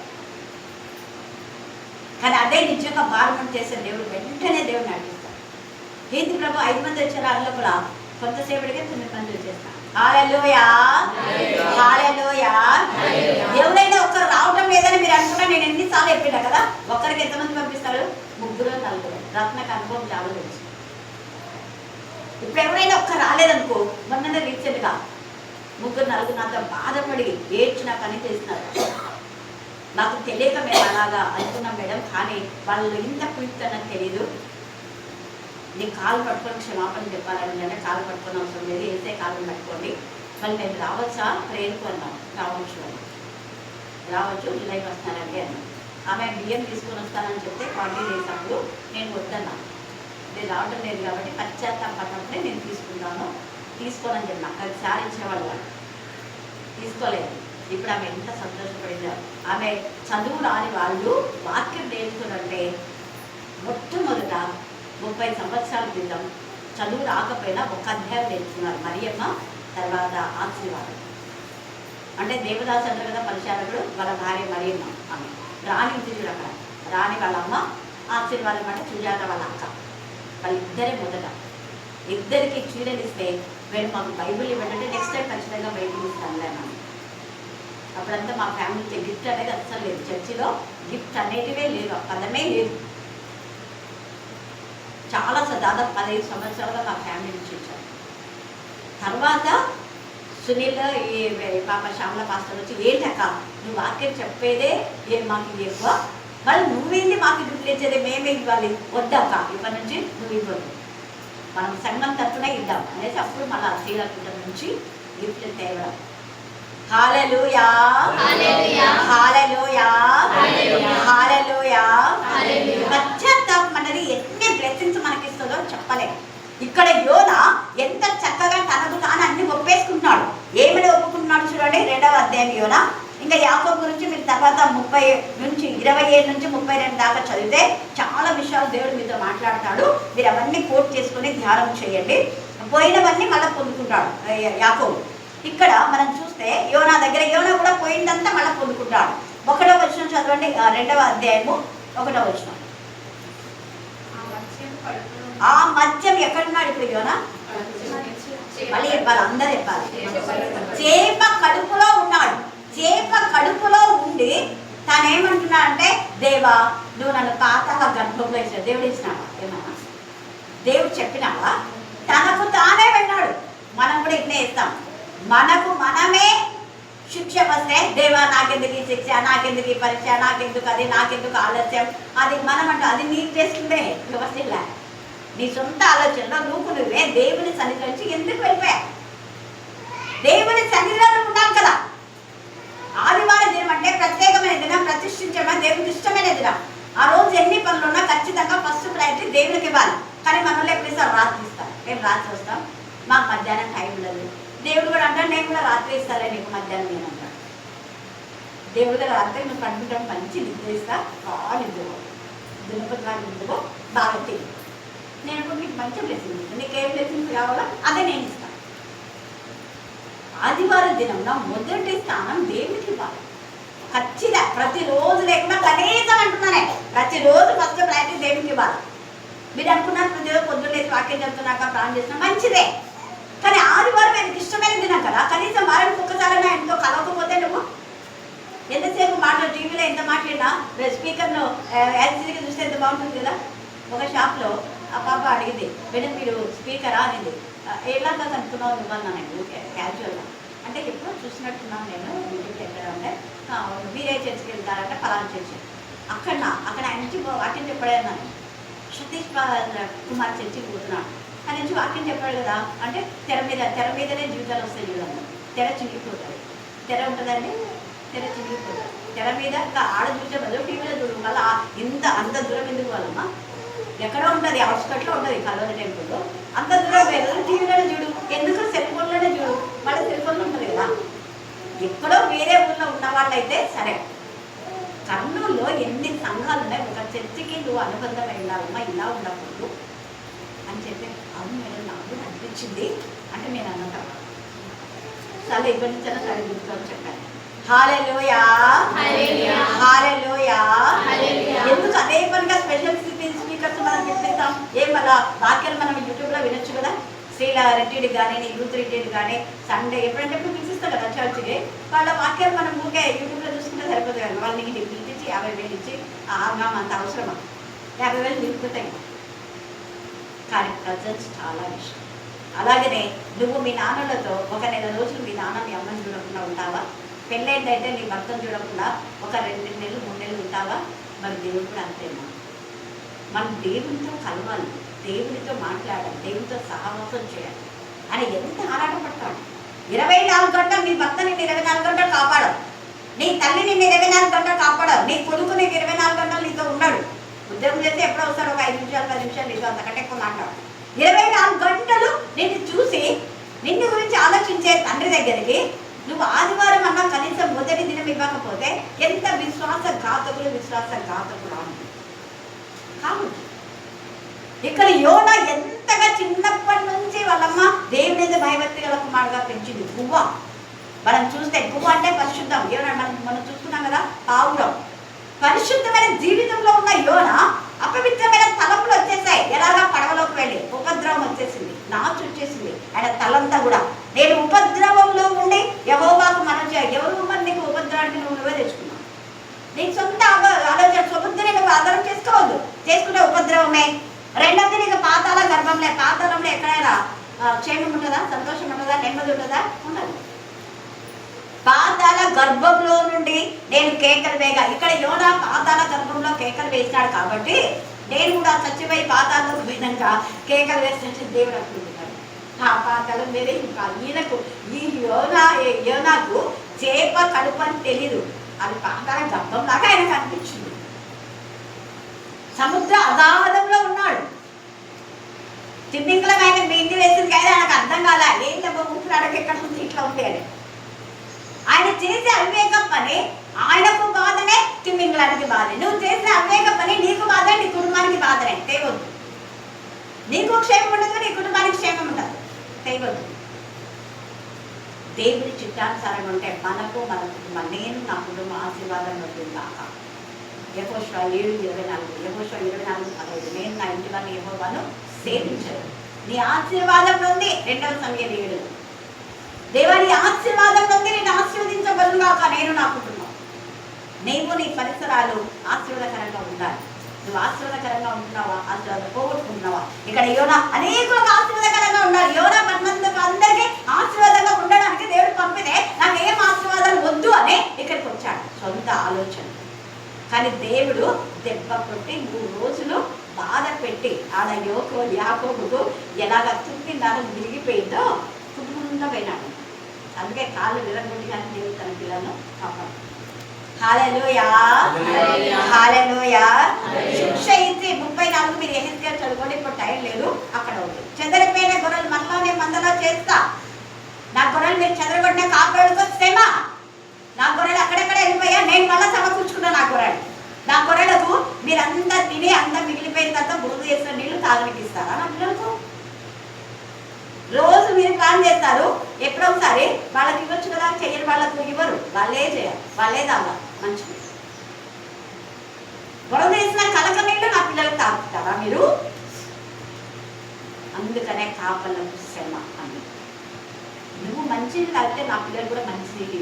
కానీ అదే నిజంగా భారం చేసే దేవుడు వెంటనే దేవుడు నడిపిస్తాడు. ఏంటి ప్రభు 5 మంది వచ్చారు, అందులోపల కొంతసేపటికే 9 మంది వచ్చేస్తాను. హల్లెలూయా, హల్లెలూయా. ఎవరైనా ఒక్కరు రావటం లేదని మీరు అనుకుంటా. నేను ఎన్నిసార్లు చెప్పినా కదా, ఒక్కరికి ఎంతమంది పంపిస్తారు? 3 4. రత్నకు అనుభవం చాలా తెలుసు. ఇప్పుడు ఎవరైనా ఒక్కరు రాలేదనుకో, మొన్ననే రీసెంట్గా 3 4 నాతో బాధపడి ఏడ్చిన పని చేస్తున్నారు. నాకు తెలియక మేము అలాగా అనుకున్నాం మేడం, కానీ వాళ్ళు ఇంత కుయుక్తనని తెలియదు. నీ కాలు పట్టుకొని క్షమాపణ చెప్పాలని అంటే కాలు పట్టుకొని అవసరం లేదు, వేసే కాలు పట్టుకోండి. మళ్ళీ నేను రావచ్చా ప్రేయర్కు అన్నాం. రావచ్చు జూలైకి వస్తానండి అన్నాం. ఆమె బియ్యం తీసుకొని వస్తానని చెప్తే 40 days అప్పుడు నేను వద్దన్నా. నేను రావడం లేదు కాబట్టి పశ్చాత్తాపడినప్పుడే నేను తీసుకుంటాను, తీసుకోనని చెప్పిన. అది సారించేవాళ్ళు వాళ్ళు తీసుకోలేదు. ఇప్పుడు ఆమె ఎంత సంతోషపడిందో. ఆమె చదువు రాని వాళ్ళు వాక్యం నేర్చుకున్నంటే మొట్టమొదట 30 సంవత్సరాల క్రితం చదువు రాకపోయినా ఒక అధ్యాయం నేర్చుకున్నారు. మరియమ్మ, తర్వాత ఆశీర్వాదం. అంటే దేవదాసు అంటారు కదా పరిచారకుడు, వాళ్ళ భార్య మరియమ్మ. ఆమె రాణి ఉంది చూడు అక్కడ, రాణి వాళ్ళ అమ్మ, ఆశీర్వాదం అంటే సుజాత వాళ్ళ అక్క, వాళ్ళిద్దరే మొదట. ఇద్దరికి చీరలు ఇస్తే వీళ్ళు మాకు బైబిల్ ఇవ్వండి, నెక్స్ట్ టైం ఖచ్చితంగా బైబిల్ ఇస్తానులే అన్నాను. అప్పుడంతా మా ఫ్యామిలీకి గిఫ్ట్ అనేది అస్సలు లేదు, చర్చిలో గిఫ్ట్ అనేటివే లేదు, ఆ పదమే లేదు. చాలా దాదాపు 15 సంవత్సరాలుగా మా ఫ్యామిలీ నుంచి వచ్చారు. తర్వాత సునీల్ ఈ పాప శ్యామల పాస్టర్ వచ్చి, ఏంటక్క నువ్వు వాక్యం చెప్పేదే మాకు ఎక్కువ, మళ్ళీ నువ్వేంది మాకు గిఫ్ట్లు ఇచ్చేది, మేమే ఇవ్వాలి, వద్దాక ఇప్పటి నుంచి నువ్వు ఇవ్వదు, మనం సంఘం తరఫున ఇద్దాం అనేసి అప్పుడు మళ్ళీ శ్రీరాకుటం నుంచి గిఫ్ట్లు తేవడం. హల్లెలూయా హల్లెలూయా హల్లెలూయా హల్లెలూయా. పశ్చాత్తాపం అనేది ఎన్ని బ్లెస్సింగ్స్ మనకి ఇస్తుందో చెప్పలేము. ఇక్కడ యోనా ఎంత చక్కగా తనకు తాను అన్ని ఒప్పేసుకుంటున్నాడు. ఏమని ఒప్పుకుంటున్నాడు చూడండి, 2వ అధ్యాయం యోనా. ఇంకా యాకోబు గురించి మీరు తర్వాత 30 నుంచి 27 నుంచి 32 దాకా చదివితే చాలా విషయాలు దేవుడు మీతో మాట్లాడతాడు. మీరు అవన్నీ కోట్ చేసుకుని ధ్యానం చేయండి. పోయినవన్నీ మళ్ళీ పొందుకుంటాడు యాకోబు. ఇక్కడ మనం చూస్తే యోనా దగ్గర, యోనా కూడా పోయిందంతా మళ్ళీ పొందుకుంటాడు. 1వ వచనం చదవండి, 2వ అధ్యాయము 1వ వచనం. ఆ మద్యం ఎక్కడున్నాడు ఇప్పుడు యోనా? మళ్ళీ చెప్పాలి, అందరు చెప్పాలి. చేప కడుపులో ఉన్నాడు. చేప కడుపులో ఉండి తానేమంటున్నా అంటే, దేవా నువ్వు నన్ను పాతాళ గర్భంలో ఇచ్చావు. దేవుడు ఇచ్చినావా? ఏమన్నా దేవుడు చెప్పినావా? తనకు తానే విన్నాడు. మనం కూడా ఇట్నే ఇస్తాం. మనకు మనమే శిక్ష వస్తే, దేవా నాకెందుకు ఈ శిక్ష, నాకెందుకు ఈ పరీక్ష, నాకెందుకు అది, నాకెందుకు ఆలస్యం, అది మనం అంటే అది నీకు చేసుకుందే వ్యవస్థ. ఇలా నీ సొంత ఆలోచనలో నువ్వే దేవుని సన్నిధిలో నుంచి ఎందుకు వెళ్ళిపోయా? దేవుని సన్నిధిలో ఉంటాం కదా. ఆదివారం దినం అంటే ప్రత్యేకమైన దినం, ప్రతిష్ఠించడం దేవునికి ఇష్టమైన దినం. ఆ రోజు ఎన్ని పనులు ఉన్నా ఖచ్చితంగా ఫస్ట్ ప్రయారిటీ దేవునికి ఇవ్వాలి. కానీ మనల్ని ఎప్పుడు ఇస్తారు? రాత్రి ఇస్తారు. మేము రాత్రి వస్తాం, మాకు మధ్యాహ్నం టైం ఉండదు. దేవుడు కూడా అంటాడు, నేను కూడా రాత్రి ఇస్తాలే నీకు మధ్యాహ్నం నేను అంటాడు. దేవుడు కూడా రాత్రి నువ్వు పండుకుంటాం, మంచి నిద్ర ఇస్తా, బాగా నిద్రపో, దున్నపతి నిద్రపో, బాగా తిని, నేను కూడా నీకు మంచి బ్లెస్సింగ్ ఇస్తాను. నీకేం బ్లెస్సింగ్స్ కావాలో అదే నేను ఇస్తాను. ఆదివారం దినంలో మొదటి స్థానం దేవునికి ఇవ్వాలి. ఖచ్చితంగా ప్రతిరోజు లేకుండా కనీసం అంటున్నానే, ప్రతిరోజు ఫస్ట్ ప్రయారిటీ దేవునికి ఇవ్వాలి. మీరు అనుకున్నారు ప్రతిరోజు పొద్దున్న లేచి వాక్యం చెప్తున్నాక ప్రాణం చేస్తున్నా మంచిదే. కానీ ఆదివారం ఆయనకి ఇష్టమైన దినం కదా. కనీసం వారానికి ఒక్కసారైనా ఆయనతో కలవకపోతే నువ్వు ఎంతసేపు మాట్లాడు, టీవీలో ఎంత మాట్లాడినా స్పీకర్ను ఎల్సీడీకి చూస్తే ఎంత బాగుంటుంది కదా. ఒక షాప్లో ఆ పాప అడిగింది, మేడం మీరు స్పీకరా అనింది. ఎలాగా కనుక్కున్నావు నువ్వన్నాను, ఓకే క్యాజువల్గా అంటే ఎప్పుడో చూసినట్టున్నాను నేను యూట్యూబ్ ఎక్కడ అంటే, మీరే చర్చికి వెళ్తారంటే ఫలానా చర్చి అక్కడ ఆయన నుంచి వాక్యం చెప్పాడన్నాను. సతీష్ కుమార్ చర్చికి పోతున్నాడు, ఆయన నుంచి వాక్యం చెప్పాడు కదా అంటే, తెర మీదనే జీవితాలు వస్తాయి చూడండి. తెర చినిగిపోతుంది, తెర ఉంటుందండి, తెర చినిగిపోతుంది. తెర మీద ఆడ చూసే బదులు టీవీలో చూడు. మళ్ళీ అంత దూరం ఎందుకు వాళ్ళమ్మా? ఎక్కడో ఉంటుంది, అవుట్స్కట్లో ఉంటుంది కల్వరి టెంపుల్లో. అంత దూరం వేరే టీవీలోనే చూడు, ఎందుకు సెల్ ఫోన్లోనే చూడు. మళ్ళీ సెల్ ఫోన్లో ఉంటుంది కదా. ఎక్కడో వేరే ఊళ్ళో ఉన్న వాళ్ళైతే సరే. కర్నూలులో ఎన్ని సంఘాలు ఉన్నాయి, ఒక చర్చికి నువ్వు అనుబంధమై ఉండాలమ్మా, ఇలా ఉండకూడదు అని చెప్పి, అవును మేడం నాకు అనిపించింది అంటే నేను అన్నమాట. సరే ఇక్కడి నుంచి అన్న సరే చూసుకొని చెప్పాను. హల్లెలూయా హల్లెలూయా. ఎందుకు అదే పనిగా స్పెషల్ స్పీకర్స్ మనం చెప్పిస్తాం? ఏం మన వాక్యాలు మనం యూట్యూబ్లో వినొచ్చు కదా. శ్రీల రెడ్డి కానీ, యూత్ రెడ్డి కానీ సండే ఎప్పుడంటే ఎప్పుడు పిలిపిస్తాం కదా చర్చికి. వాళ్ళ వాక్యాలు మనం ఊరికే యూట్యూబ్లో చూసుకుంటే సరిపోతుంది కదా. వాళ్ళని పిలిపించి 50,000 ఇచ్చి అంత అవసరమా? 50,000 నిలిపోతాయి. కానీ ప్రజెన్స్ చాలా ఇష్టం. అలాగనే నువ్వు మీ నాన్నలతో 1 నెల రోజులు మీ నాన్న మీ అమ్మని చూడకుండా ఉంటావా? పెళ్ళైందైతే నీ భర్తను చూడకుండా ఒక 2 నెలలు 3 నెలలు ఉంటావా? మరి దేవుడు కూడా అంతేనా? మనం దేవునితో కలవాలి, దేవునితో మాట్లాడాలి, దేవునితో సహవాసం చేయాలి అని ఎంత ఆరాటపడతాడు. 24 గంటలు నీ భర్త నిన్ను 24 గంటలు కాపాడవు, నీ తల్లి నిన్ను 24 గంటలు కాపాడవు, నీ కొడుకు నీకు 24 గంటలు నీతో ఉన్నాడు. ఉద్యోగం చేస్తే ఎప్పుడో వస్తాడు, ఒక 5 నిమిషాలు 10 నిమిషాలు నీతో అంతకంటే ఎక్కువ మాట్లాడు. 24 గంటలు నిన్ను చూసి నిన్ను గురించి ఆలోచించే తండ్రి దగ్గరికి నువ్వు ఆదివారం అన్నా కనీసం మొదటి దినం ఇవ్వకపోతే ఎంత విశ్వాసఘాతకులు కాదు. ఇక్కడ యోనా ఎంతగా చిన్నప్పటి నుంచి వాళ్ళమ్మ దేవుని మీద భయభక్తి గల కుమారుడుగా పెంచింది. గువ్వ మనం చూస్తే, గువ్వ అంటే పరిశుద్ధం. ఏమన్నా మనం చూసుకున్నాం కదా, పావురం పరిశుద్ధమైన జీవితంలో ఉన్న యోన అపవిత్రమైన తలంపులు వచ్చేసాయి. ఎలాగా పడవలోకి వెళ్ళి ఉపద్రవం వచ్చేసింది, నాచు వచ్చేసింది ఆయన తలంతా కూడా. నేను ఉపద్రవంలో ఉండి యెహోవాకు మనం ఎవరు మరి నీకు ఉపద్రవానికి నువ్వే తెచ్చుకున్నావు. నీకు సొంత ఆలోచన సొంతని నువ్వు ఆధారం చేసుకోవద్దు, చేసుకుంటే ఉపద్రవమే. రెండవది నీకు పాతాల గర్భంలో, పాతాళంలో ఎక్కడైనా క్షేమం ఉంటుందా, సంతోషం ఉంటుందా, నెమ్మది ఉంటుందా? ఉండదు. పాతాల గర్భంలో నుండి నేను కేకలు వేగా. ఇక్కడ యోనా పాతాల గర్భంలో కేకలు వేసినాడు కాబట్టి నేను కూడా చచ్చిపోయి పాతాలకు పోయినాక కేకలు వేసినట్టు దేవుడు అనుకుంటున్నాడు. ఆ పాతాళం మీద ఇంకా ఈయనకు ఈ యోనాకు చేప కడుపు అని తెలీదు, అది పాతాల గర్భంలాగా ఆయనకు అనిపించింది. సముద్ర అగాధంలో ఉన్నాడు. తిమ్మింగళం ఆయన మింగి వేసింది కానీ ఆయనకు అర్థం కాల. ఏం లేబో ఊపిరాడకి ఎక్కడ ఉంది, ఇట్లా ఉంది అని. ఆయన చేసే అవివేకం పని ఆయనకు బాధనే, తిమ్మింగళానికి బాధనే. నువ్వు చేసే అవివేక పని నీకు బాధ, నీ కుటుంబానికి బాధనే. తేవద్దు. నీకు క్షేమం ఉండదు, నీ కుటుంబానికి క్షేమం ఉండదు. తేవద్దు. దేవుడి చిత్తానుసారంగా ఉంటే మనకు మన కుటుంబం, నేను నా కుటుంబం ఆశీర్వాదం ఉంటుంది కాక. యెహోషువ 7:24, యెహోషువ 24:15, నేను నా ఇంటి వారిని యెహోవాను సేవించను. నీ ఆశీర్వాదం ఉంది. 2 సమూయేలు 7. దేవా నీ ఆశీర్వాదం ఉంది, నేను ఆశీర్వదించబడుగాక నేను నా కుటుంబం. నీవు నీ పరిసరాలు ఆశీర్వాదకరంగా ఉండాలి. నువ్వు ఆశీర్వాదకరంగా ఉంటున్నావా, ఆశీర్వాదం పోగొట్టుకుంటున్నావా? ఇక్కడ యోనా అనేకులకు ఆశీర్వాదకరంగా ఉండాలి. యోనా అందరికీ ఆశీర్వాదంగా ఉండడానికి దేవుడు పంపితే నాకు ఏం ఆశీర్వాదాలు వద్దు అని ఇక్కడికి వచ్చాడు. సొంత ఆలోచన. కానీ దేవుడు దెబ్బ కొట్టి 3 రోజులు బాధ పెట్టి ఆడ యాకోబుకు ఎలాగ తుమ్మిందారో విరిగిపోయిందో కుటుంబంగా పోయినాడు. అందుకే కాళ్ళు విరగొట్టి కానీ దేవుడు తన పిల్లలను కాపాడు. హల్లెలూయా, హల్లెలూయా. శిక్ష ఇచ్చి 34 మీరు యెహెజ్కేలు చదువుకోండి, ఇప్పుడు టైం లేదు. అక్కడ ఉంది. చెదరిపోయిన గొర్రెలు మనలోనే మందలో చేస్తా. నా గొర్రెలు మీరు చెదరగొట్టిన కాపాడుకో శ్రమ. నా గొర్రెలు అక్కడెక్కడ వెళ్ళిపోయా, నేను మళ్ళీ సమకూర్చుకున్నా. నా గొర్రెలకు మీరంతా తిని అంతా మిగిలిపోయిన తర్వాత బురద చేసిన నీళ్లు తాగనికి ఇస్తారా నా పిల్లలకు? రోజు మీరు ప్లాన్ చేస్తారు, ఎప్పుడో ఒకసారి వాళ్ళకి ఇవ్వచ్చు కదా, చెయ్యని వాళ్ళకు ఇవ్వరు. వాళ్ళే చేయాలి, వాళ్ళే తాగాలి. మంచిది. బురద చేసిన కలక నీళ్లు నా పిల్లలకు తాగుతారా మీరు? అందుకనే కాపలకు శ్రమ అని. నువ్వు మంచిది తాగితే నా పిల్లలు కూడా మంచిది.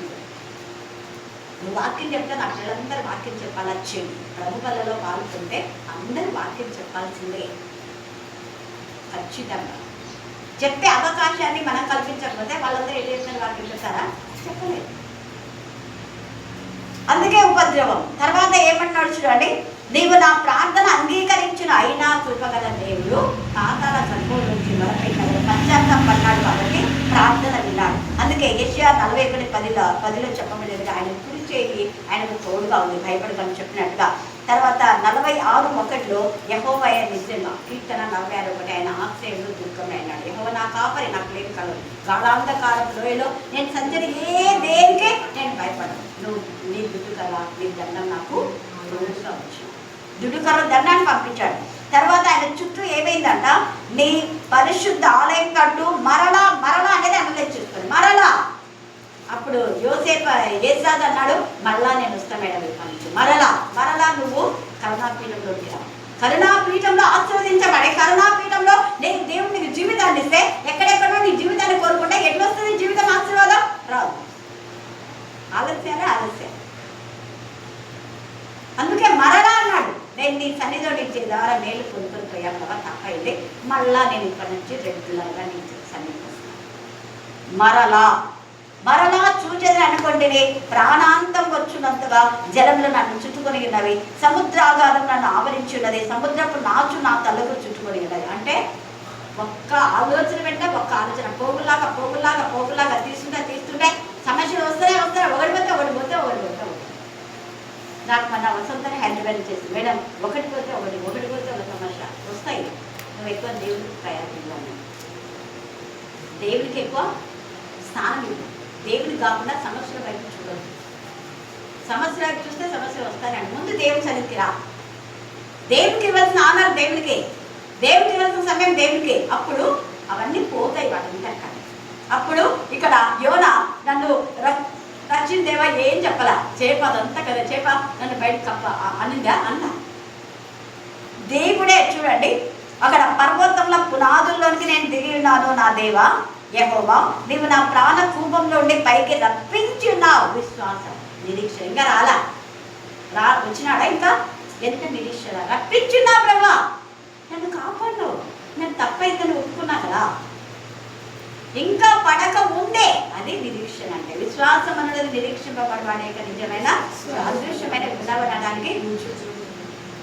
నువ్వు వాక్యం చెప్తే నా పిల్లలందరూ వాక్యం చెప్పాలి. వచ్చేది ప్రభు వల్లలో పాల్గొంటే అందరూ వాక్యం చెప్పాల్సిందే. ఖచ్చితంగా చెప్పే అవకాశాన్ని మనం కల్పించకపోతే వాళ్ళందరూ వెళ్ళేసిన వాక్యం చెప్తారా? చెప్పలేదు. అందుకే ఉపద్రవం. తర్వాత ఏమన్నాడు చూడండి, నీవు నా ప్రార్థన అంగీకరించిన అయినా కృపగల దేవుడు పాతాళ గర్భం నుంచి మొదలుపెట్టాడు. పశ్చాత్తాపడ్డాడు కాబట్టి ప్రార్థన విన్నాడు. అందుకే యెషయా 41:10 చెప్పబడేది ఆయన కుడి చేయి ఆయనకు తోడుగా ఉంది, భయపడదని చెప్పినట్టుగా. తర్వాత 46:1 యెహోవాయే నిజంగా, కీర్తన 46:1 ఆయన ఆశ్రయంలో దుర్గమే అన్నాడు. యెహోవా నా కాపరి, నాకు లేని కలదు. గాఢాంధకారపు లోయలో నేను సంచరి దేనికే నేను భయపడను. నువ్వు నీ దుడ్డుకల నీ దండం నాకు తోడుగా వచ్చావు. దుడ్డుకల దండాన్ని పంపించాడు. తర్వాత ఆయన చుట్టూ ఏమైందంట, నీ పరిశుద్ధ ఆలయం కట్టు. మరలా అనేది అనలైజ్ చేసుకోండి. మరలా అప్పుడు యేసాదు అన్నాడు, మరలా నేను వస్తా మేడం నుంచి. మరలా నువ్వు కరుణాపీఠంలోకి రా. కరుణాపీఠంలో ఆశీర్వదించబడే కరుణాపీఠంలో నేను దేవుడు నీకు జీవితాన్ని ఇస్తే, ఎక్కడెక్కడో నీ జీవితాన్ని కోరుకుంటే ఎట్లా వస్తుంది జీవితం? ఆశీర్వాదం రాదు. ఆలస్యం. అందుకే మరలా అన్నాడు, నేను నీ సన్నిధిలో నీ ద్వారా మేలు పొందుకొని పోయాను కదా, తప్పైంది. మళ్ళా నేను ఇక్కడి నుంచి రెగ్యులర్గా నీ సన్నిధికి వస్తాను. మరలా చూచేది అనుకోండి, ప్రాణాంతం వచ్చున్నంతగా జలములు నన్ను చుట్టుకొని ఉన్నవి, సముద్రాగాధం నన్ను ఆవరించి ఉన్నది, సముద్రపు నాచు నా తలకు చుట్టుకొని ఉన్నది. అంటే ఒక్క ఆలోచన వెంట ఒక్క ఆలోచన పోగులాగా తీస్తుంటే సమస్యలు వస్తాయి. ఒకటి పోతే నాకు మన వసంతని హ్యాండిల్ చేసి, మేడం ఒకటి పోతే ఒక సమస్య వస్తాయి. నువ్వు ఎక్కువ దేవుడికి ప్రయాణంగా ఉన్నావు. దేవుడికి ఎక్కువ స్థానం ఇవ్వు. దేవుడికి కాకుండా సమస్యల వైపు చూడదు. సమస్య వైపు చూస్తే సమస్యలు వస్తాయని ముందు దేవుడి సన్నిధికి రా. దేవుడికి ఇవ్వాల్సిన ఆనర్ దేవుడికి ఇవ్వాల్సిన సమయం దేవుడికి. అప్పుడు అవన్నీ పోతాయి వాటి కానీ. అప్పుడు ఇక్కడ యోనా నన్ను వచ్చింది దేవా, ఏం చెప్పలా, చేప అదంతా కదా, చేప నన్ను బయట కప్ప అనిందా అన్న. దేవుడే చూడండి, అక్కడ పర్వతంలో పునాదుల్లోనికి నేను దిగి ఉన్నాను నా దేవా యెహోవా, నీవు నా ప్రాణ కూపంలో ఉండి పైకి రప్పించి ఉన్నావు. విశ్వాసం, నిరీక్షణ. ఇంకా వచ్చినాడా ఇంకా? ఎంత నిరీక్షణ! రప్పించున్నా బ్రహ్మా, నన్ను కాపాడు, నేను తప్పైతే ఒప్పుకున్నా కదా. ఇంకా పడక ఉండే, అది నిరీక్షణ అంటే. విశ్వాసం అనేది నిరీక్షింపబడవాడే నిజమైన అదృశ్యమైన గుణవడానికి.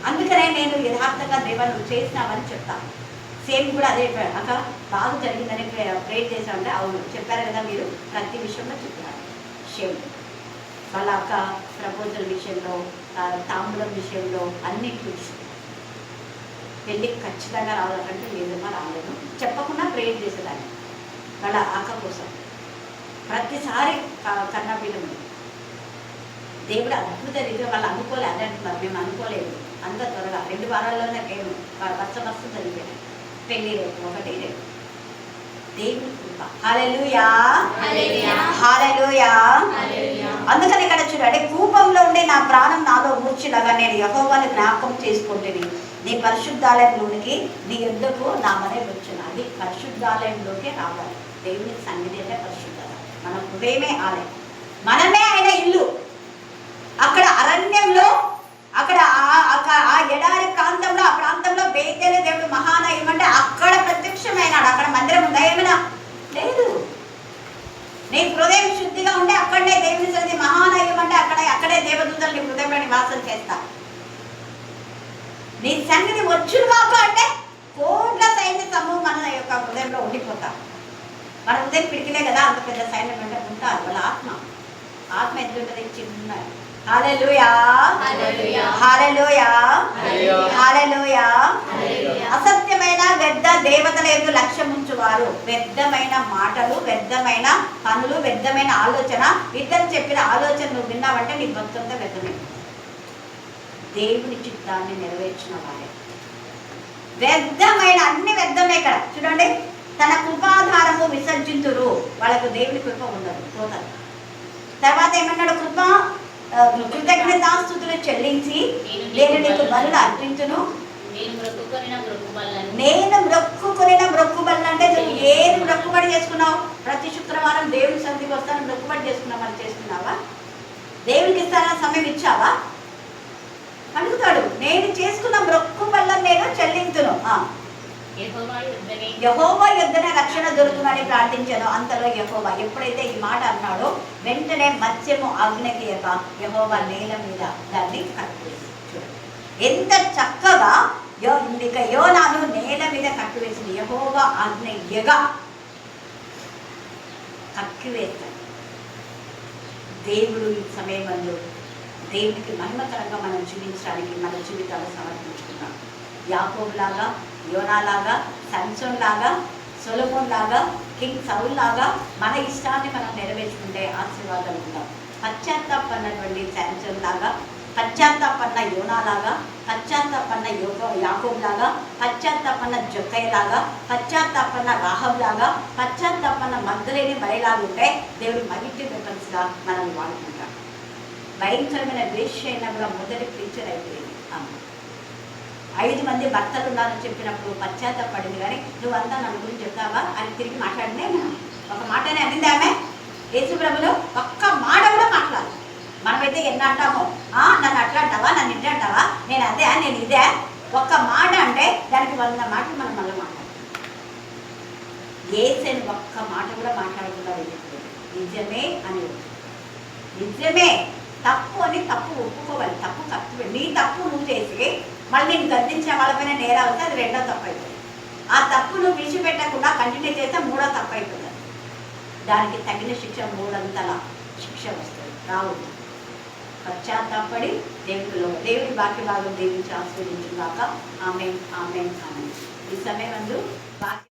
అందుకనే నేను యథార్థంగా దేవా నువ్వు చేసినావని చెప్తాను. సేమ్ కూడా అదే అక్క బాగా జరిగిందని ప్రేర్ చేశామంటే అవును చెప్పారు కదా మీరు, ప్రతి విషయంలో చెప్పారు. షేమ్ వాళ్ళ అక్క ప్రపోజల్ విషయంలో, తాంబూలం విషయంలో, అన్నిటి విషయం. పెళ్ళికి ఖచ్చితంగా రావాలంటే లేదమ్మా రాలేదు, చెప్పకుండా ప్రేర్ చేసేదాన్ని వాళ్ళ అక్క కోసం. ప్రతిసారి కన్నబిడ్డ దేవుడు అద్భుత రీతిగా వాళ్ళు అనుకోలే, అదే అంటున్నారు, మేము అనుకోలేదు. అంత త్వరగా 2 వారాల్లోనే మేము బస్సు జరిగిపోయినాయి. పెళ్లి రేపు 1 రేపు. దేవుడి కృప. హల్లెలూయా, హల్లెలూయా. అందుకని ఇక్కడ చూడండి, కూపంలో ఉండి నా ప్రాణం నాలో మూర్చిలాగా నేను యెహోవాని జ్ఞాపకం చేసుకుంటుంది. నీ పరిశుద్ధాలయంలోనికి నీ యొద్దకు నా మనే వచ్చును. అది పరిశుద్ధాలయంలోకి రావాలి. దేవుని సన్నిధి అంటే పరిశుద్ధాలయం. మన హృదయమే ఆలయం, మనమే ఆయన ఇల్లు. అక్కడ అరణ్యంలో, అక్కడ ఆ ఎడారి ప్రాంతంలో, ఆ ప్రాంతంలో బేతేలు దేవుడు మహానయం అంటే అక్కడ ప్రత్యక్షమైనాడు. అక్కడ మందిరం ఉందా? ఏమైనా లేదు. నీ హృదయం శుద్ధిగా ఉంటే అక్కడనే దేవుని సన్నిధి మహానయం అంటే అక్కడే దేవదూతలు నీ హృదయంలో నివాసం చేస్తా. నీ సన్నిధి వచ్చును మాకు అంటే కోట్ల సైన్య సమూహం మన యొక్క హృదయంలో ఉండిపోతారు. మన హృదయం పిడికిలే కదా అంత పెద్ద సైన్యం అంటే ఉంటారు. వాళ్ళ ఆత్మ ఎంత ఉంటుంది? చిన్న. హల్లెలూయా, హల్లెలూయా, హల్లెలూయా. అసత్యమైన వ్యర్థ దేవతల యందు లక్ష్యం ఉంచువారు, వ్యర్థమైన మాటలు, వ్యర్థమైన పనులు, వ్యర్థమైన ఆలోచన, ఇద్దరు చెప్పిన ఆలోచన నువ్వు విన్నావంటే నీ భక్తంతో వ్యర్థమే. దేవుని చిత్తాన్ని నెరవేర్చిన వారే వ్యర్థమైన, అన్ని వ్యర్థమే. ఇక్కడ చూడండి, తన కృపాధారము విసర్జింతురు, వాళ్ళకు దేవుని కృప ఉండదు, పోతారు. తర్వాత ఏమన్నాడు? కృతజ్ఞతాస్తుతులు చెల్లించి నేను నీకు బలులు అర్పించును. నేను మొక్కుకొనిన మొక్కుబడులు అంటే నువ్వు ఏది మొక్కుబడి చేసుకున్నావు? ప్రతి శుక్రవారం దేవుని సన్నిధికి వస్తాను మొక్కుబడి చేసుకున్నావు, మరి చేస్తున్నావా? దేవునికి ఇస్తానా సమయం ఇచ్చావా? అడుగుతాడు. నేను చేసుకున్న మొక్కుబడులను నేను చెల్లించును. యెహోవా యుద్ధనే రక్షణ దొరుకుతుందని ప్రార్థించాను. అంతలో యెహోవా ఎప్పుడైతే ఈ మాట అన్నాడో వెంటనే మత్స్యము ఆజ్ఞకేయక యెహోవా నేల మీద దాన్ని కట్టివేసి, ఎంత చక్కగా యోనాను నేల మీద కట్టివేసింది. యెహోవా ఆజ్ఞగా కట్టివేస్తాడు. దేవుడు ఈ సమయంలో దేవుడికి మహిమకరంగా మనం జీవించడానికి మన జీవితాలు సమర్పించుకున్నాం. యాకోబు లాగా, యోనాలాగా, సంసోన్ లాగా, సొలొమోన్ లాగా, కింగ్ సౌల్ లాగా మన ఇష్టాన్ని మనం నెరవేర్చుకుంటే ఆశీర్వాదాలు ఉంటాం. పశ్చాత్తాపన్నటువంటి సంసోన్ లాగా, పశ్చాత్తాపన్న యోనాలాగా, పశ్చాత్తాపన్న యాకోబు లాగా, పశ్చాత్తాపన్న జక్కయ్య లాగా, పశ్చాత్తాపన్న రాహబ్ లాగా, పశ్చాత్తాపన్న మగ్ధలేని మరేలాగా ఉంటే దేవుడు మల్టీ వెపన్స్గా మనల్ని వాడుకుంటాం. భయంకరమైన వేశ్య అయినా కూడా మొదటి ప్రీచర్ అయిపోయింది. 5 మంది భర్తలు ఉన్నారని చెప్పినప్పుడు పశ్చాత్తాపడింది. కానీ నువ్వంతా నన్ను గురించి చెప్తావా అని తిరిగి మాట్లాడిందే. ఒక మాటనే అనింది ఆమె. యేసు ప్రభులు ఒక్క మాట కూడా మాట్లాడాలి. మనమైతే ఎన్ని అంటామో, నన్ను అట్లా అంటావా, నన్ను ఇట్లా అంటావా, నేను అదే, నేను ఇదే. ఒక్క మాట అంటే దానికి 100 మాటలు మనం మళ్ళీ మాట్లాడాలి. ఏసని ఒక్క మాట కూడా మాట్లాడుతున్నారు. నిజమే అని, నిజమే. తప్పు అని తప్పు ఒప్పుకోవాలి. తప్పు నీ తప్పు నువ్వు చేసి మళ్ళీ నేను గద్దించిన వాళ్ళపైన నేరా అవుతుంది, అది 2వ తప్పు అయిపోతుంది. ఆ తప్పు నువ్వు విడిచిపెట్టకుండా కంటిన్యూ చేస్తే 3వ తప్పు అయిపోతుంది. దానికి తగిన శిక్ష 3 శిక్ష వస్తుంది. రావద్దు. పశ్చాత్తాపడి దేవుడి వాక్య భాగం దీవించి ఆశీర్వదించుగాక. ఆమేన్, ఆమేన్, ఆమేన్. ఈ సమయం